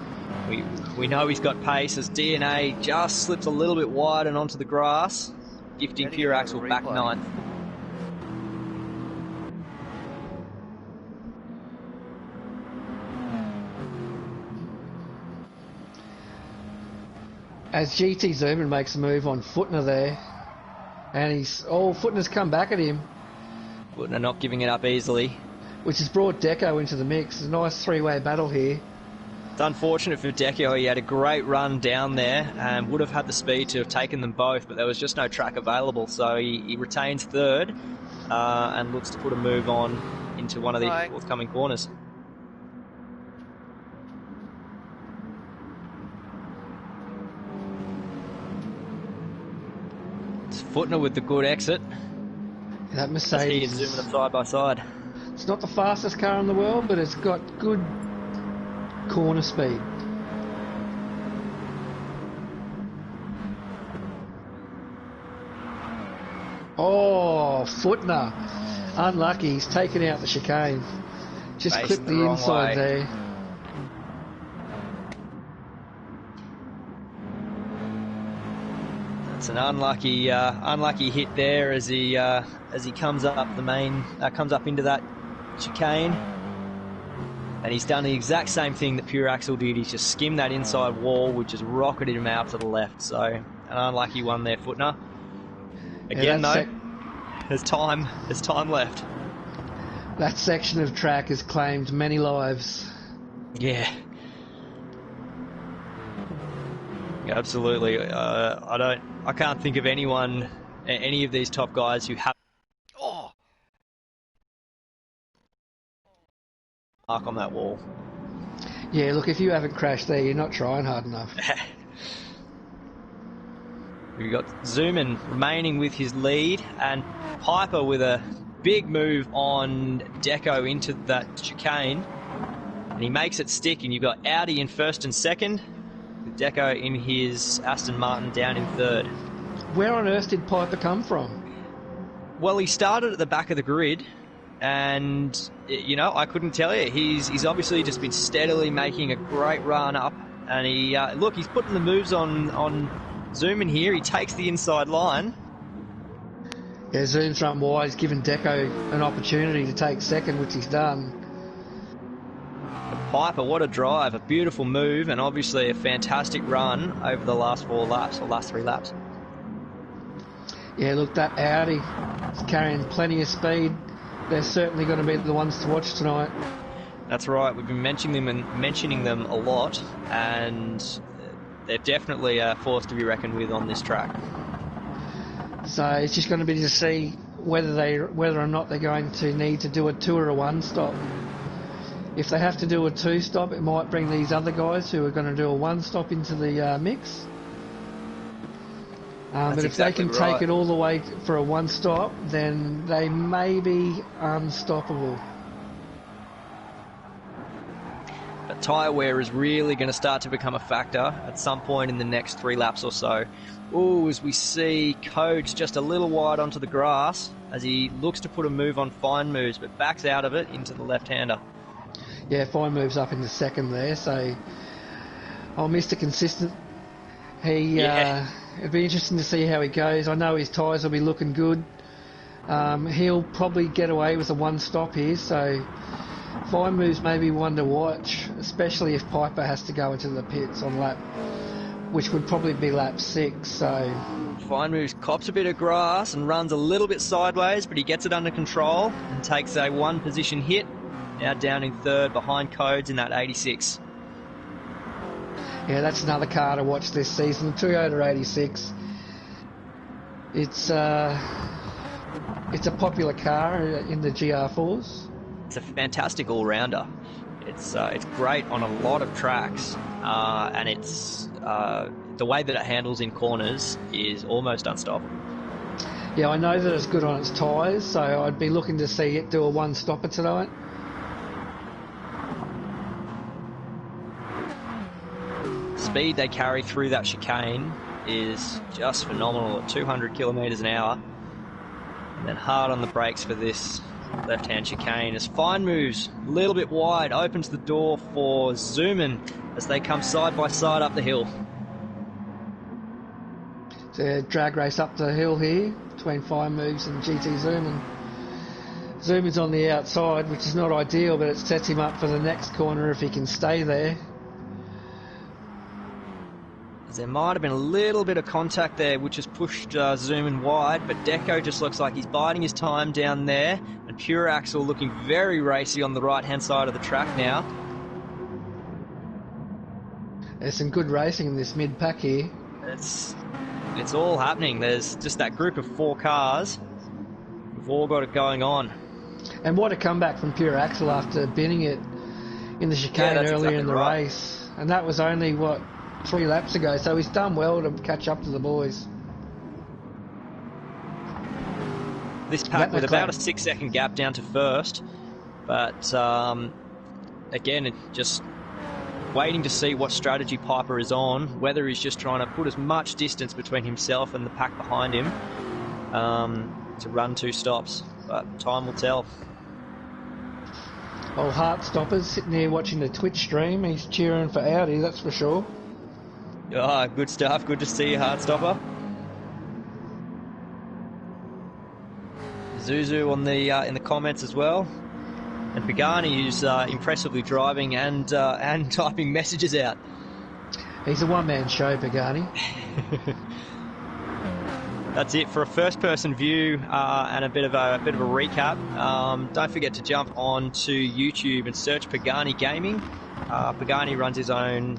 Speaker 1: we know he's got pace as DNA just slips a little bit wide and onto the grass, gifting Pure Axle back 9th.
Speaker 2: As GT Zooman makes a move on Footner there, and Footner's come back at him.
Speaker 1: Footner not giving it up easily.
Speaker 2: Which has brought Deco into the mix. A nice 3-way battle here.
Speaker 1: It's unfortunate for Deco. He had a great run down there and would have had the speed to have taken them both, but there was just no track available, so he retains 3rd and looks to put a move on into one of the forthcoming corners. Footner with the good exit.
Speaker 2: That
Speaker 1: As
Speaker 2: Mercedes.
Speaker 1: he and Zoom are side by side.
Speaker 2: It's not the fastest car in the world, but it's got good corner speed. Oh, Footner. Unlucky, he's taken out the chicane. Just
Speaker 1: Faced
Speaker 2: clipped
Speaker 1: the
Speaker 2: the
Speaker 1: wrong
Speaker 2: inside
Speaker 1: way.
Speaker 2: there.
Speaker 1: It's an unlucky hit there as he comes up comes up into that chicane, and he's done the exact same thing that Pure Axel did. He's just skimmed that inside wall, which has rocketed him out to the left. So an unlucky one there, Footner. Again, though, there's time left.
Speaker 2: That section of track has claimed many lives.
Speaker 1: Yeah. Absolutely. I can't think of any of these top guys who have mark on that wall.
Speaker 2: Yeah, look, if you haven't crashed there, you're not trying hard enough.
Speaker 1: We've got Zooman remaining with his lead, and Piper with a big move on Deco into that chicane, and he makes it stick, and you've got Audi in first and second, with Deco in his Aston Martin down in third.
Speaker 2: Where on earth did Piper come from?
Speaker 1: Well, he started at the back of the grid, and, you know, I couldn't tell you. He's obviously just been steadily making a great run up, and he's putting the moves on Zoom in here. He takes the inside line.
Speaker 2: Yeah, Zoom's run wide. He's given Deco an opportunity to take second, which he's done.
Speaker 1: Piper, what a drive, a beautiful move, and obviously a fantastic run over the last 3 laps.
Speaker 2: Yeah, look, that Audi is carrying plenty of speed. They're certainly going to be the ones to watch tonight.
Speaker 1: That's right. We've been mentioning them a lot, and they're definitely a force to be reckoned with on this track.
Speaker 2: So it's just going to be to see whether or not they're going to need to do a 2 or a 1 stop. If they have to do a 2 stop, it might bring these other guys who are going to do a 1 stop into the mix. But if
Speaker 1: exactly
Speaker 2: they can take it all the way for a 1 stop, then they may be unstoppable.
Speaker 1: But tyre wear is really going to start to become a factor at some point in the next 3 laps or so. Ooh, as we see Codes just a little wide onto the grass as he looks to put a move on Fine Moves, but backs out of it into the left-hander.
Speaker 2: Yeah, Fine Moves up into second there, so Mr. Consistent. It'd be interesting to see how he goes. I know his tyres will be looking good. He'll probably get away with a 1 stop here, so Fine Moves may be one to watch, especially if Piper has to go into the pits on lap, which would probably be lap 6. So
Speaker 1: Fine Moves cops a bit of grass and runs a little bit sideways, but he gets it under control and takes a 1 position hit. Now down in third behind Codes in that 86.
Speaker 2: Yeah, that's another car to watch this season, the Toyota 86. It's a popular car in the GR4s.
Speaker 1: It's a fantastic all-rounder. It's great on a lot of tracks, and it's the way that it handles in corners is almost unstoppable.
Speaker 2: Yeah, I know that it's good on its tyres, so I'd be looking to see it do a 1 stopper tonight.
Speaker 1: Speed they carry through that chicane is just phenomenal at 200 kilometres an hour. And then hard on the brakes for this left-hand chicane as Fine Moves a little bit wide, opens the door for Zooman as they come side by side up the hill.
Speaker 2: It's a drag race up the hill here between Fine Moves and GT Zooman. Zooman's on the outside, which is not ideal, but it sets him up for the next corner if he can stay there.
Speaker 1: There might have been a little bit of contact there, which has pushed Zooman wide, but Deco just looks like he's biding his time down there, and Pure Axel looking very racy on the right-hand side of the track now.
Speaker 2: There's some good racing in this mid-pack here.
Speaker 1: It's all happening. There's just that group of 4 cars. We've all got it going on.
Speaker 2: And what a comeback from Pure Axel after binning it in the chicane earlier in the race. And that was only, 3 laps ago, so he's done well to catch up to the boys.
Speaker 1: This pack with about a 6-second gap down to first, but again, just waiting to see what strategy Piper is on, whether he's just trying to put as much distance between himself and the pack behind him to run 2 stops, but time will tell.
Speaker 2: Old Heartstopper's sitting there watching the Twitch stream. He's cheering for Audi, that's for sure.
Speaker 1: Ah, good stuff. Good to see you, Heartstopper. Zuzu on the in the comments as well, and Pagani, who's impressively driving and typing messages out.
Speaker 2: He's a one-man show, Pagani.
Speaker 1: That's it for a first-person view and a bit of a recap. Don't forget to jump on to YouTube and search Pagani Gaming. Pagani runs his own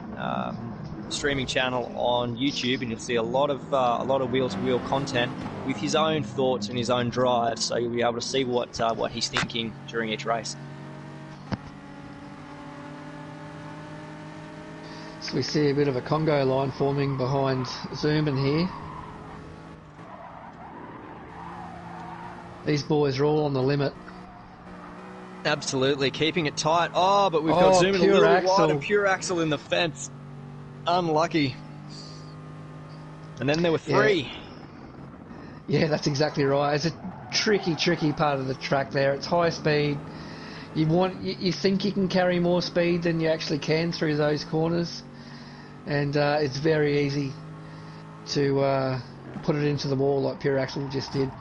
Speaker 1: streaming channel on YouTube, and you'll see a lot of wheel-to-wheel content with his own thoughts and his own drive. So you'll be able to see what he's thinking during each race.
Speaker 2: So we see a bit of a Congo line forming behind Zoomin here. These boys are all on the limit.
Speaker 1: Absolutely, keeping it tight. Oh, but we've got Zoomin a little wide and Pure Axle in the fence. Unlucky. And then there were 3.
Speaker 2: Yeah, that's exactly right. It's a tricky part of the track there. It's high speed. You think you can carry more speed than you actually can through those corners, and it's very easy to put it into the wall like Pure Axle just did.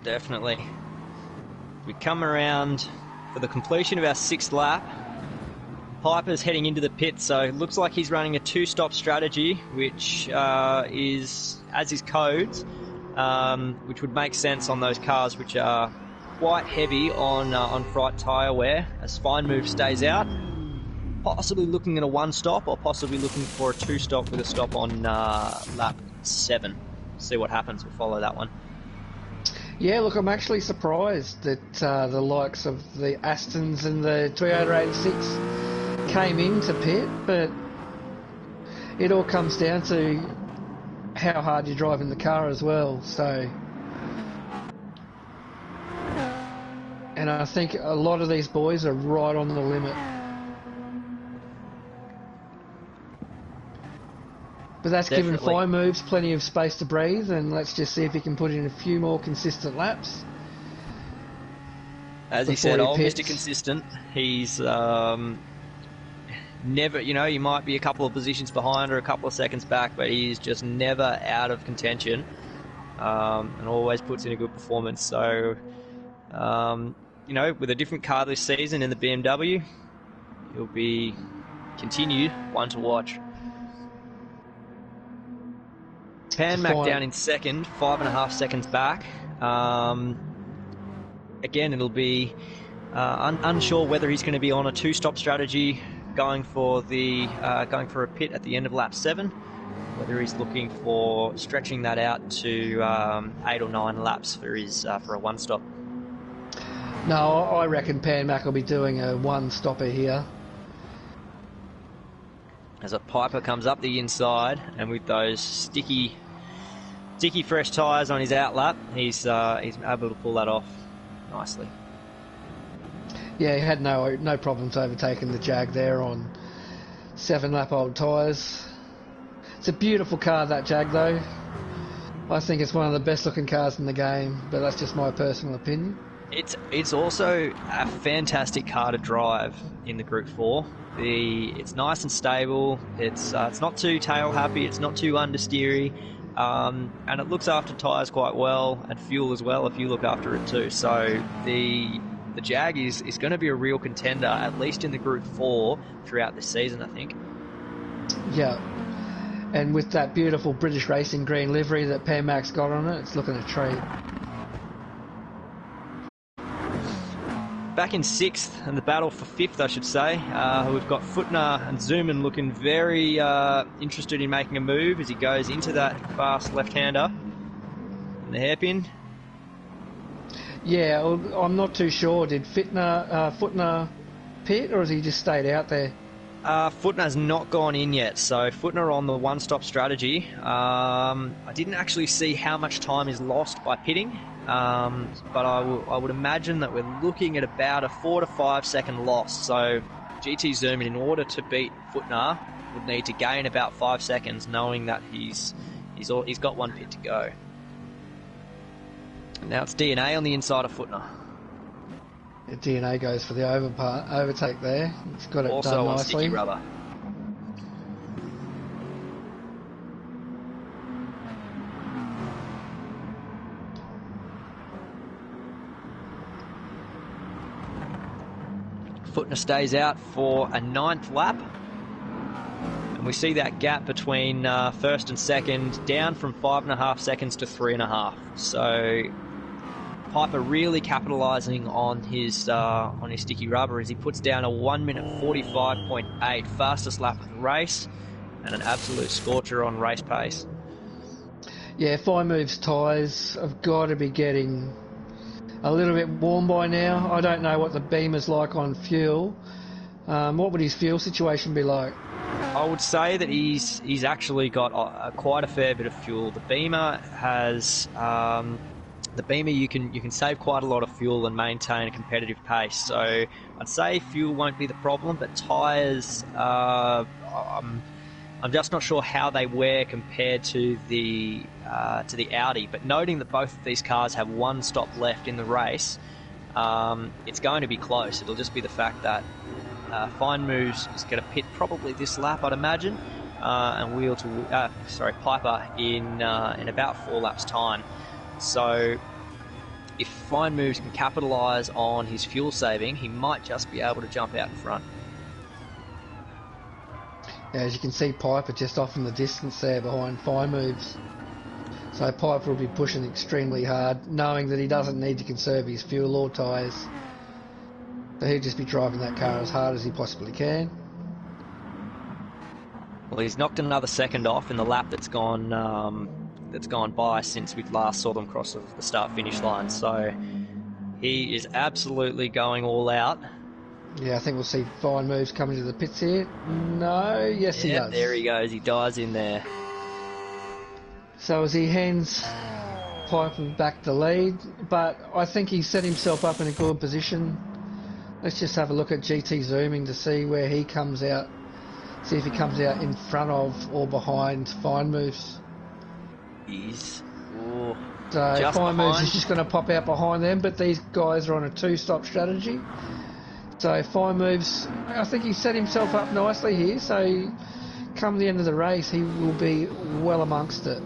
Speaker 1: Definitely. We come around for the completion of our 6th lap. Piper's heading into the pit, so it looks like he's running a 2-stop strategy, which is, as is codes, which would make sense on those cars which are quite heavy on fright tyre wear, as Fine Move stays out. Possibly looking at a 1-stop, or possibly looking for a 2-stop with a stop on lap 7. See what happens. We'll follow that one.
Speaker 2: Yeah, look, I'm actually surprised that the likes of the Astons and the Toyota 86 came into pit, but it all comes down to how hard you're driving the car as well. So, and I think a lot of these boys are right on the limit. But that's given Fine Moves plenty of space to breathe, and let's just see if he can put in a few more consistent laps.
Speaker 1: As he said, old Mr. Consistent. He's never, he might be a couple of positions behind or a couple of seconds back, but he's just never out of contention, and always puts in a good performance. So, with a different car this season in the BMW, he'll be continued one to watch. Pan Mac down in second, 5.5 seconds back. Again, it'll be unsure whether he's going to be on a 2-stop strategy, going for a pit at the end of lap 7, whether he's looking for stretching that out to 8 or 9 laps for a 1-stop.
Speaker 2: No, I reckon Pan Mac will be doing a 1-stopper here.
Speaker 1: As a Piper comes up the inside, and with those sticky fresh tyres on his outlap, he's able to pull that off nicely.
Speaker 2: Yeah, he had no problems overtaking the Jag there on 7-lap-old tyres. It's a beautiful car, that Jag, though. I think it's one of the best-looking cars in the game, but that's just my personal opinion.
Speaker 1: It's also a fantastic car to drive in the Group 4. It's nice and stable. It's not too tail happy. It's not too understeery, and it looks after tyres quite well, and fuel as well if you look after it too. So the Jag is going to be a real contender, at least in the Group 4 throughout this season, I think. Yeah,
Speaker 2: and with that beautiful British Racing green livery that Pan Mac's got on it, it's looking a treat.
Speaker 1: Back in 6th, and the battle for 5th, I should say. We've got Footner and Zoomin looking very interested in making a move as he goes into that fast left-hander in the hairpin. Yeah,
Speaker 2: I'm not too sure. Did Footner pit, or has he just stayed out there?
Speaker 1: Footner's not gone in yet, so Footner on the 1-stop strategy. I didn't actually see how much time is lost by pitting. but I would imagine that we're looking at about a 4 to 5 second loss. So GT Zoom, in order to beat Footner, would need to gain about 5 seconds, knowing that he's got one pit to go. Now it's DNA on the inside of Footner.
Speaker 2: Yeah, DNA goes for the overtake there. It's got it
Speaker 1: Also
Speaker 2: done
Speaker 1: on
Speaker 2: nicely.
Speaker 1: sticky rubber. Footner stays out for a 9th lap. And we see that gap between first and second down from 5.5 seconds to 3.5. So Piper really capitalising on his sticky rubber as he puts down a 1 minute 45.8, fastest lap of the race, and an absolute scorcher on race pace.
Speaker 2: Yeah, Fine Move's tyres have got to be getting a little bit warm by now. I don't know what the Beamer's like on fuel. What would his fuel situation be like?
Speaker 1: I would say that he's actually got quite a fair bit of fuel. The Beamer has you can save quite a lot of fuel and maintain a competitive pace. So I'd say fuel won't be the problem, but tyres, I'm just not sure how they wear compared to the Audi. But noting that both of these cars have one stop left in the race, it's going to be close. It'll just be the fact that Fine Moves is going to pit probably this lap, I'd imagine, and Piper in about 4 laps' time. So if Fine Moves can capitalise on his fuel saving, he might just be able to jump out in front.
Speaker 2: As you can see, Piper just off in the distance there behind Fine Moves. So Piper will be pushing extremely hard, knowing that he doesn't need to conserve his fuel or tyres. So he'll just be driving that car as hard as he possibly can.
Speaker 1: Well, he's knocked another second off in the lap that's gone by since we last saw them cross the start-finish line. So he is absolutely going all out.
Speaker 2: Yeah, I think we'll see Fine Moves coming to the pits here. No, yes he does.
Speaker 1: There he goes. He dives in there.
Speaker 2: So as he hands Piper back the lead, but I think he set himself up in a good position. Let's just have a look at GT Zooming to see where he comes out. See if he comes out in front of or behind Fine Moves.
Speaker 1: So
Speaker 2: Fine Moves is just going to pop out behind them, but these guys are on a 2-stop strategy. So Fine Moves, I think he set himself up nicely here, so come the end of the race he will be well amongst it.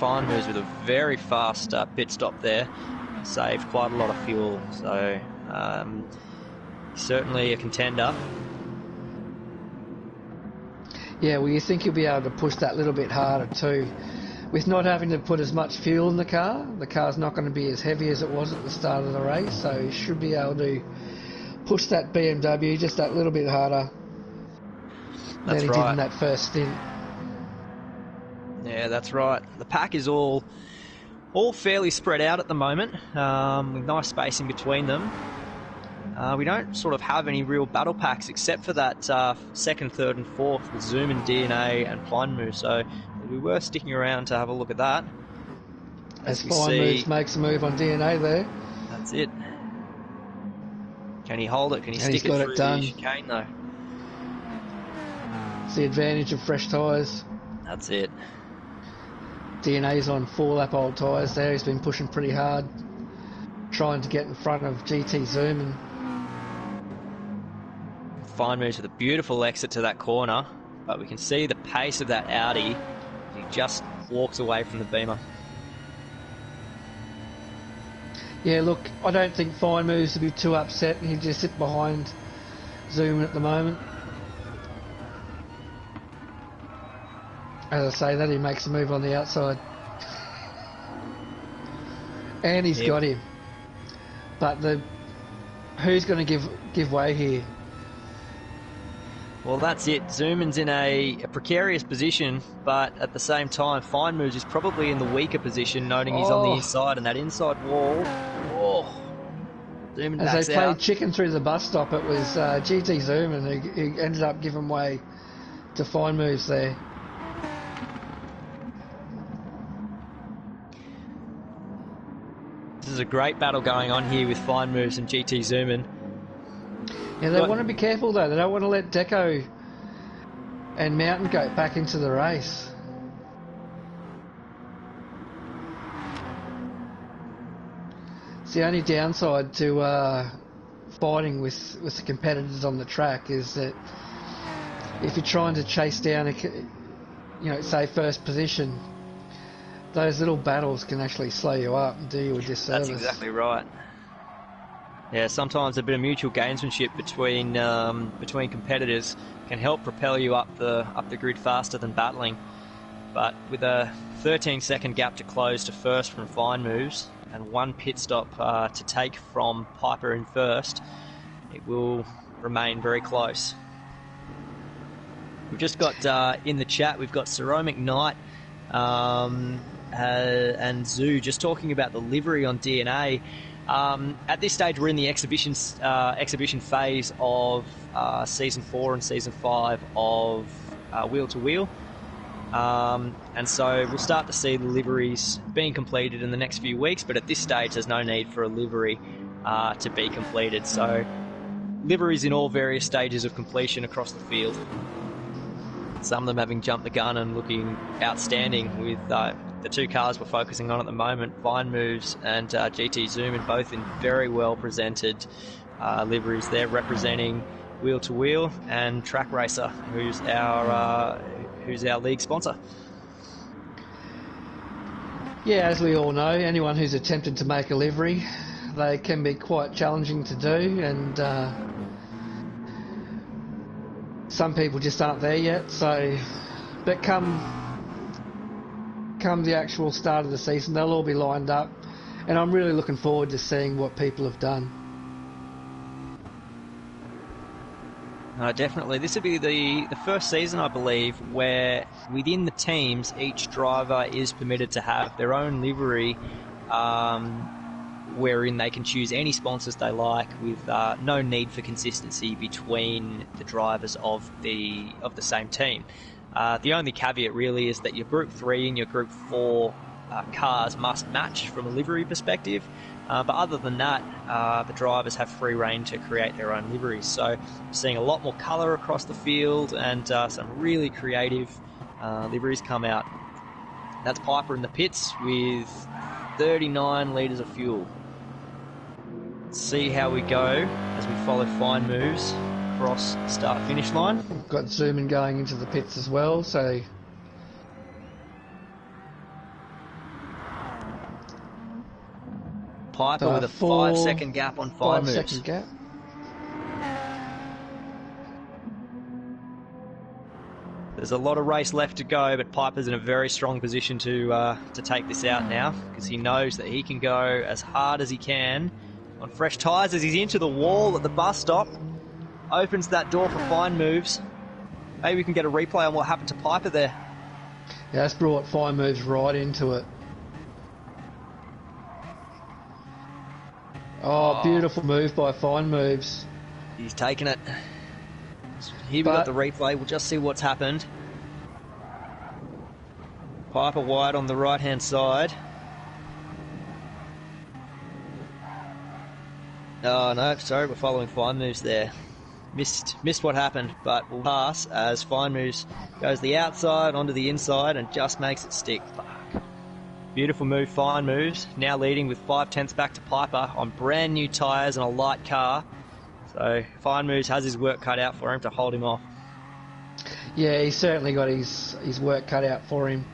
Speaker 1: Fine Moves with a very fast pit stop there. Saved quite a lot of fuel, so certainly a contender.
Speaker 2: Yeah, well, you think he'll be able to push that little bit harder too. With not having to put as much fuel in the car's not going to be as heavy as it was at the start of the race, so he should be able to push that BMW just that little bit harder than he did in that first stint.
Speaker 1: Yeah, that's right. The pack is all fairly spread out at the moment, with nice spacing between them. We don't sort of have any real battle packs except for that second, third and fourth with Zoom and DNA and Fine Move, so it'll be worth sticking around to have a look at that.
Speaker 2: As Fine Moves makes a move on DNA there.
Speaker 1: That's it. Can he hold it? Can he stick it through the chicane though?
Speaker 2: It's the advantage of fresh tyres.
Speaker 1: That's it.
Speaker 2: DNA's on 4-lap-old tyres there. He's been pushing pretty hard, trying to get in front of GT Zoom. And
Speaker 1: Fine Moves with a beautiful exit to that corner, but we can see the pace of that Audi. He just walks away from the Beamer.
Speaker 2: Yeah, look, I don't think Fine Moves to be too upset. He'll just sit behind Zoom at the moment. As I say that, he makes a move on the outside. And he's got him. But who's going to give way here?
Speaker 1: Well, that's it. Zooman's in a precarious position, but at the same time, Fine Moves is probably in the weaker position, noting he's on the inside, and that inside wall. Oh. Zoomin
Speaker 2: As
Speaker 1: backs
Speaker 2: they played
Speaker 1: out.
Speaker 2: chicken through the bus stop, it was GT Zoomin who ended up giving way to Fine Moves there.
Speaker 1: This is a great battle going on here with Fine Moves and GT Zoomin.
Speaker 2: Yeah, they want to be careful though. They don't want to let Deco and Mountain Goat back into the race. It's the only downside to fighting with the competitors on the track is that if you're trying to chase down say first position, those little battles can actually slow you up and do you a disservice.
Speaker 1: That's exactly right. Yeah, sometimes a bit of mutual gamesmanship between competitors can help propel you up the grid faster than battling. But with a 13-second gap to close to first from Fine Moves and one pit stop to take from Piper in first, it will remain very close. We've just got in the chat, we've got Ciro McKnight and Zoo just talking about the livery on DNA. At this stage, we're in the exhibition phase of Season 4 and Season 5 of Wheel to Wheel. And so we'll start to see the liveries being completed in the next few weeks, but at this stage there's no need for a livery to be completed. So liveries in all various stages of completion across the field. Some of them having jumped the gun and looking outstanding with the two cars we're focusing on at the moment, Fine Moves and GT Zoomin, both in very well presented liveries. They're representing Wheel to Wheel and Track Racer, who's our league sponsor.
Speaker 2: Yeah, as we all know, anyone who's attempted to make a livery, they can be quite challenging to do, and some people just aren't there yet. So, but come the actual start of the season, they'll all be lined up, and I'm really looking forward to seeing what people have done.
Speaker 1: Definitely. This will be the first season, I believe, where within the teams, each driver is permitted to have their own livery, wherein they can choose any sponsors they like, with no need for consistency between the drivers of the same team. The only caveat really is that your Group 3 and your Group 4 cars must match from a livery perspective. But other than that, the drivers have free rein to create their own liveries. So we're seeing a lot more colour across the field and some really creative liveries come out. That's Piper in the pits with 39 litres of fuel. Let's see how we go as we follow Fine Moves across the start-finish line.
Speaker 2: We've got Zoomin going into the pits as well, so
Speaker 1: Piper with a 5-second gap on Fine Moves.
Speaker 2: 5-second gap.
Speaker 1: There's a lot of race left to go, but Piper's in a very strong position to take this out now, because he knows that he can go as hard as he can on fresh tyres as he's into the wall at the bus stop. Opens that door for Fine Moves. Maybe we can get a replay on what happened to Piper there.
Speaker 2: Yeah, that's brought Fine Moves right into it. Oh, beautiful move by Fine Moves.
Speaker 1: He's taken it. Here we got the replay. We'll just see what's happened. Piper wide on the right-hand side. Oh, no, sorry, we're following Fine Moves there. Missed what happened, but we'll pass as Fine Moves goes the outside onto the inside and just makes it stick. Fuck. Beautiful move, Fine Moves. Now leading with 5/10 back to Piper on brand new tyres and a light car. So Fine Moves has his work cut out for him to hold him off.
Speaker 2: Yeah, he's certainly got his work cut out for him,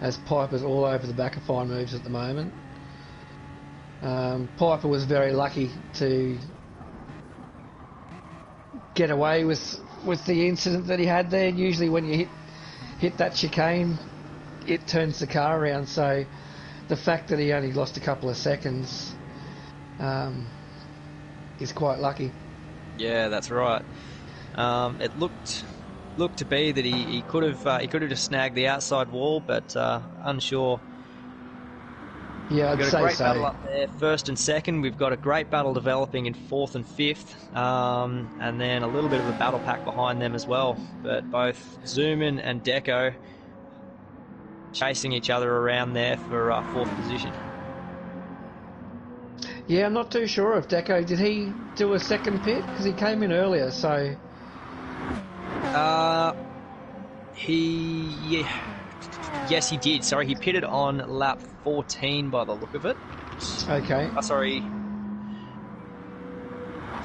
Speaker 2: as Piper's all over the back of Fine Moves at the moment. Piper was very lucky to get away with the incident that he had there. Usually when you hit that chicane, it turns the car around, so the fact that he only lost a couple of seconds is quite lucky.
Speaker 1: Yeah, that's right. It looked to be that he could have just snagged the outside wall, but unsure
Speaker 2: Yeah, I'd
Speaker 1: We've got
Speaker 2: say
Speaker 1: a great
Speaker 2: so.
Speaker 1: battle up there, first and second. We've got a great battle developing in fourth and fifth, and then a little bit of a battle pack behind them as well. But both Zoomin and Deco chasing each other around there for fourth position.
Speaker 2: Yeah, I'm not too sure if Deco, did he do a second pit? Because he came in earlier, so...
Speaker 1: Yes, he did. Sorry, he pitted on lap 14 by the look of it.
Speaker 2: Okay.
Speaker 1: Sorry,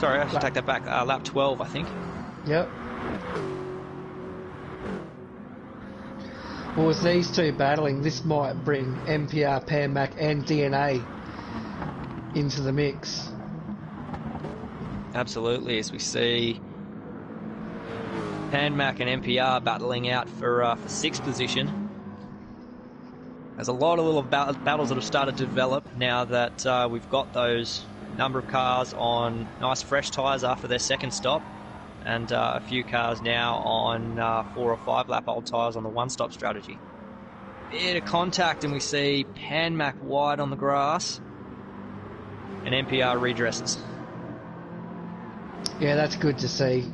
Speaker 1: I should take that back. Lap 12, I think.
Speaker 2: Yep. Well, with these two battling, this might bring MPR, PanMac and DNA into the mix.
Speaker 1: Absolutely, as we see PanMac and MPR battling out for sixth position. There's a lot of little battles that have started to develop now that we've got those number of cars on nice fresh tyres after their second stop, and a few cars now on 4 or 5 lap old tyres on the one-stop strategy. Bit of contact, and we see PanMac wide on the grass, and NPR redresses.
Speaker 2: Yeah, that's good to see.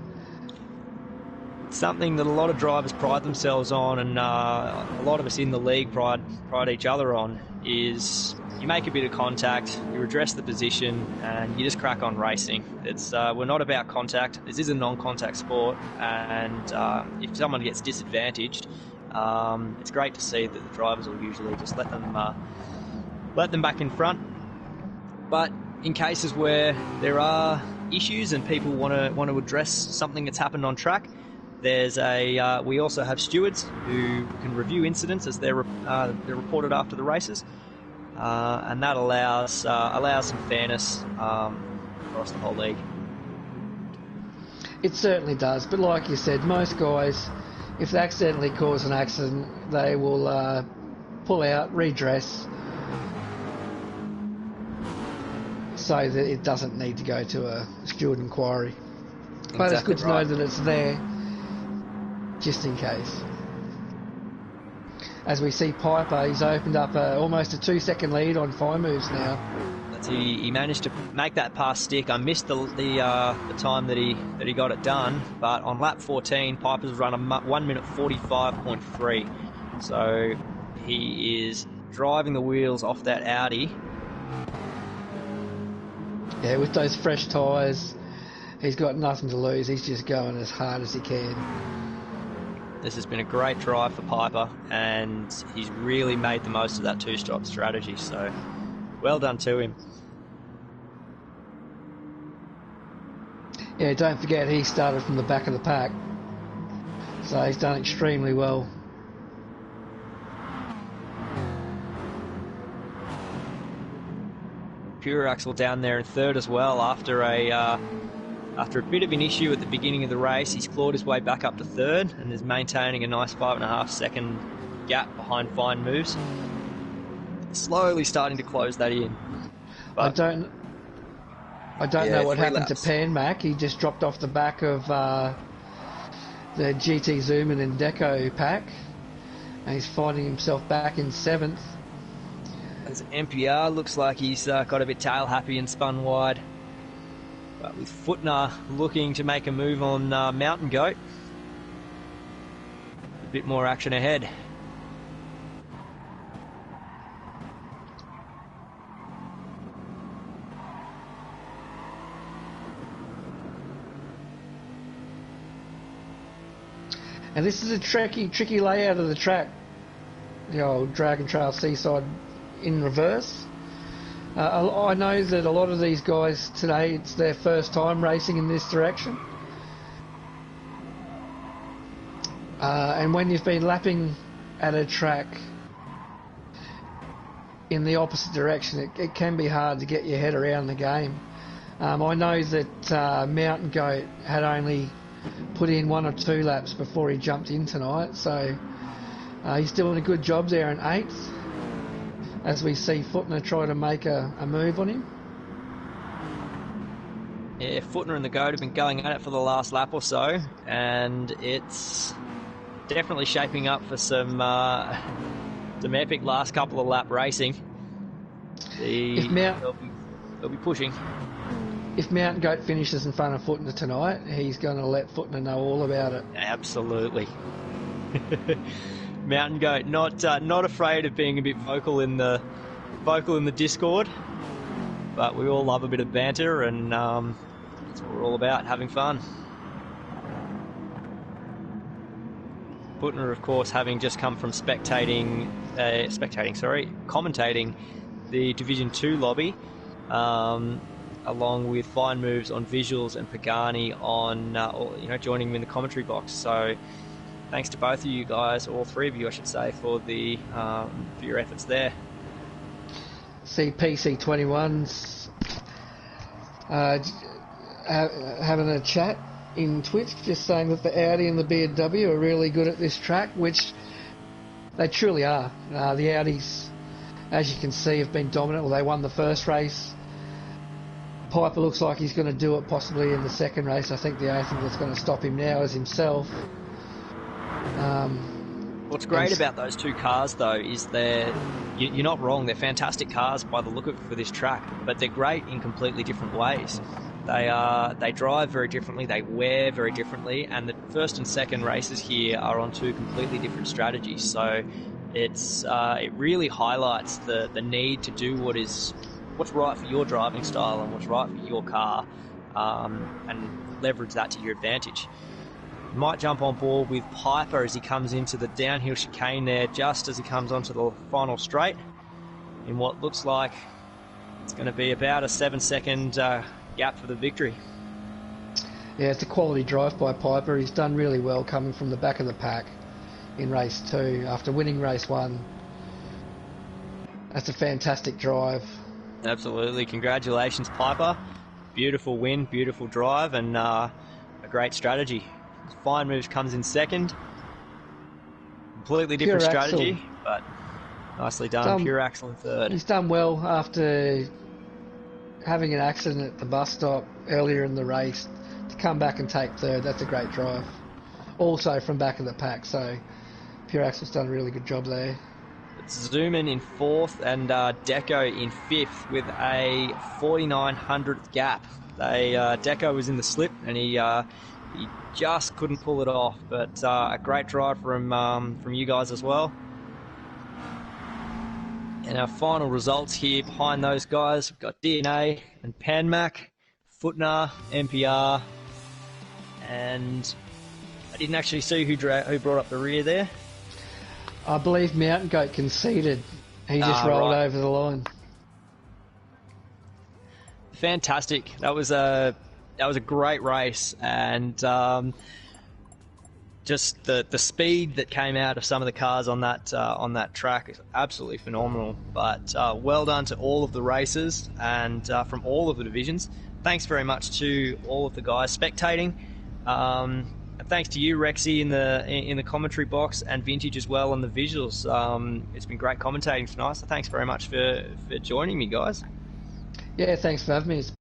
Speaker 1: Something that a lot of drivers pride themselves on, and a lot of us in the league pride each other on, is you make a bit of contact, you redress the position, and you just crack on racing. It's we're not about contact. This is a non-contact sport, and if someone gets disadvantaged, it's great to see that the drivers will usually just let them back in front. But in cases where there are issues and people want to address something that's happened on track, there's we also have stewards who can review incidents as they're reported after the races, and that allows some fairness across the whole league.
Speaker 2: It certainly does, but like you said, most guys, if they accidentally cause an accident, they will pull out, redress, so that it doesn't need to go to a steward inquiry. But it's good to know that it's there, just in case. As we see Piper, he's opened up almost a 2-second lead on fine moves now.
Speaker 1: He managed to make that pass stick. I missed the time that he got it done, but on lap 14, Piper's run a 1 minute 45.3. So he is driving the wheels off that Audi.
Speaker 2: Yeah, with those fresh tyres, he's got nothing to lose. He's just going as hard as he can.
Speaker 1: This has been a great drive for Piper, and he's really made the most of that two-stop strategy, so well done to him.
Speaker 2: Yeah, don't forget he started from the back of the pack, so he's done extremely well.
Speaker 1: Pure Axel down there in third as well after a bit of an issue at the beginning of the race. He's clawed his way back up to third and is maintaining a nice 5.5 second gap behind fine moves. Slowly starting to close that in. But
Speaker 2: I don't know what happened to PanMac. He just dropped off the back of the GT Zoomin and Deco pack, and he's finding himself back in 7th.
Speaker 1: As MPR looks like he's got a bit tail happy and spun wide. But with Footner looking to make a move on Mountain Goat, a bit more action ahead.
Speaker 2: And this is a tricky layout of the track. The old Dragon Trail Seaside in reverse. I know that a lot of these guys today, it's their first time racing in this direction. And when you've been lapping at a track in the opposite direction, it can be hard to get your head around the game. I know that Mountain Goat had only put in 1 or 2 laps before he jumped in tonight, so he's doing a good job there in 8th, as we see Footner try to make a move on him.
Speaker 1: Yeah, Footner and the Goat have been going at it for the last lap or so, and it's definitely shaping up for some epic last couple of lap racing. They'll be pushing.
Speaker 2: If Mountain Goat finishes in front of Footner tonight, he's going to let Footner know all about it.
Speaker 1: Absolutely. Mountain Goat, not afraid of being a bit vocal in the Discord, but we all love a bit of banter, and that's what we're all about, having fun. Footner, of course, having just come from commentating the Division 2 lobby, along with Fine Moves on visuals and Pagani on, joining him in the commentary box. So thanks to both of you guys, all three of you, I should say, for your efforts there.
Speaker 2: See PC21's having a chat in Twitch, just saying that the Audi and the BMW are really good at this track, which they truly are. The Audis, as you can see, have been dominant. Well, they won the first race. Piper looks like he's going to do it possibly in the second race. I think the only thing that's going to stop him now is himself.
Speaker 1: What's great about those two cars, though, is you're not wrong. They're fantastic cars by the look of it for this track, but they're great in completely different ways. They drive very differently, they wear very differently, and the first and second races here are on two completely different strategies. So it really highlights the need to do what's right for your driving style and what's right for your car, and leverage that to your advantage. You might jump on board with Piper as he comes into the downhill chicane there, just as he comes onto the final straight, in what looks like it's going to be about a 7-second gap for the victory.
Speaker 2: Yeah, it's a quality drive by Piper. He's done really well coming from the back of the pack in race 2 after winning race 1. That's a fantastic drive.
Speaker 1: Absolutely. Congratulations, Piper. Beautiful win, beautiful drive, and a great strategy. Fine Moves comes in second. Completely different strategy, but nicely done. Pure Axel in third.
Speaker 2: He's done well after having an accident at the bus stop earlier in the race. To come back and take third, that's a great drive. Also from back of the pack, so Pure Axel's done a really good job there.
Speaker 1: It's Zuman in fourth and Deco in fifth with a 4900th gap. Deco was in the slip and he just couldn't pull it off, but a great drive from you guys as well. And our final results here behind those guys, we've got DNA and Panmac, Footner, MPR, and I didn't actually see who brought up the rear there.
Speaker 2: I believe Mountain Goat conceded. He just rolled over the line.
Speaker 1: Fantastic. That was a great race, and just the speed that came out of some of the cars on that track is absolutely phenomenal. But well done to all of the racers and from all of the divisions. Thanks very much to all of the guys spectating. And thanks to you, Rexy, in the commentary box, and Vintage as well on the visuals. It's been great commentating tonight, so thanks very much for joining me, guys.
Speaker 2: Yeah, thanks for having me. It's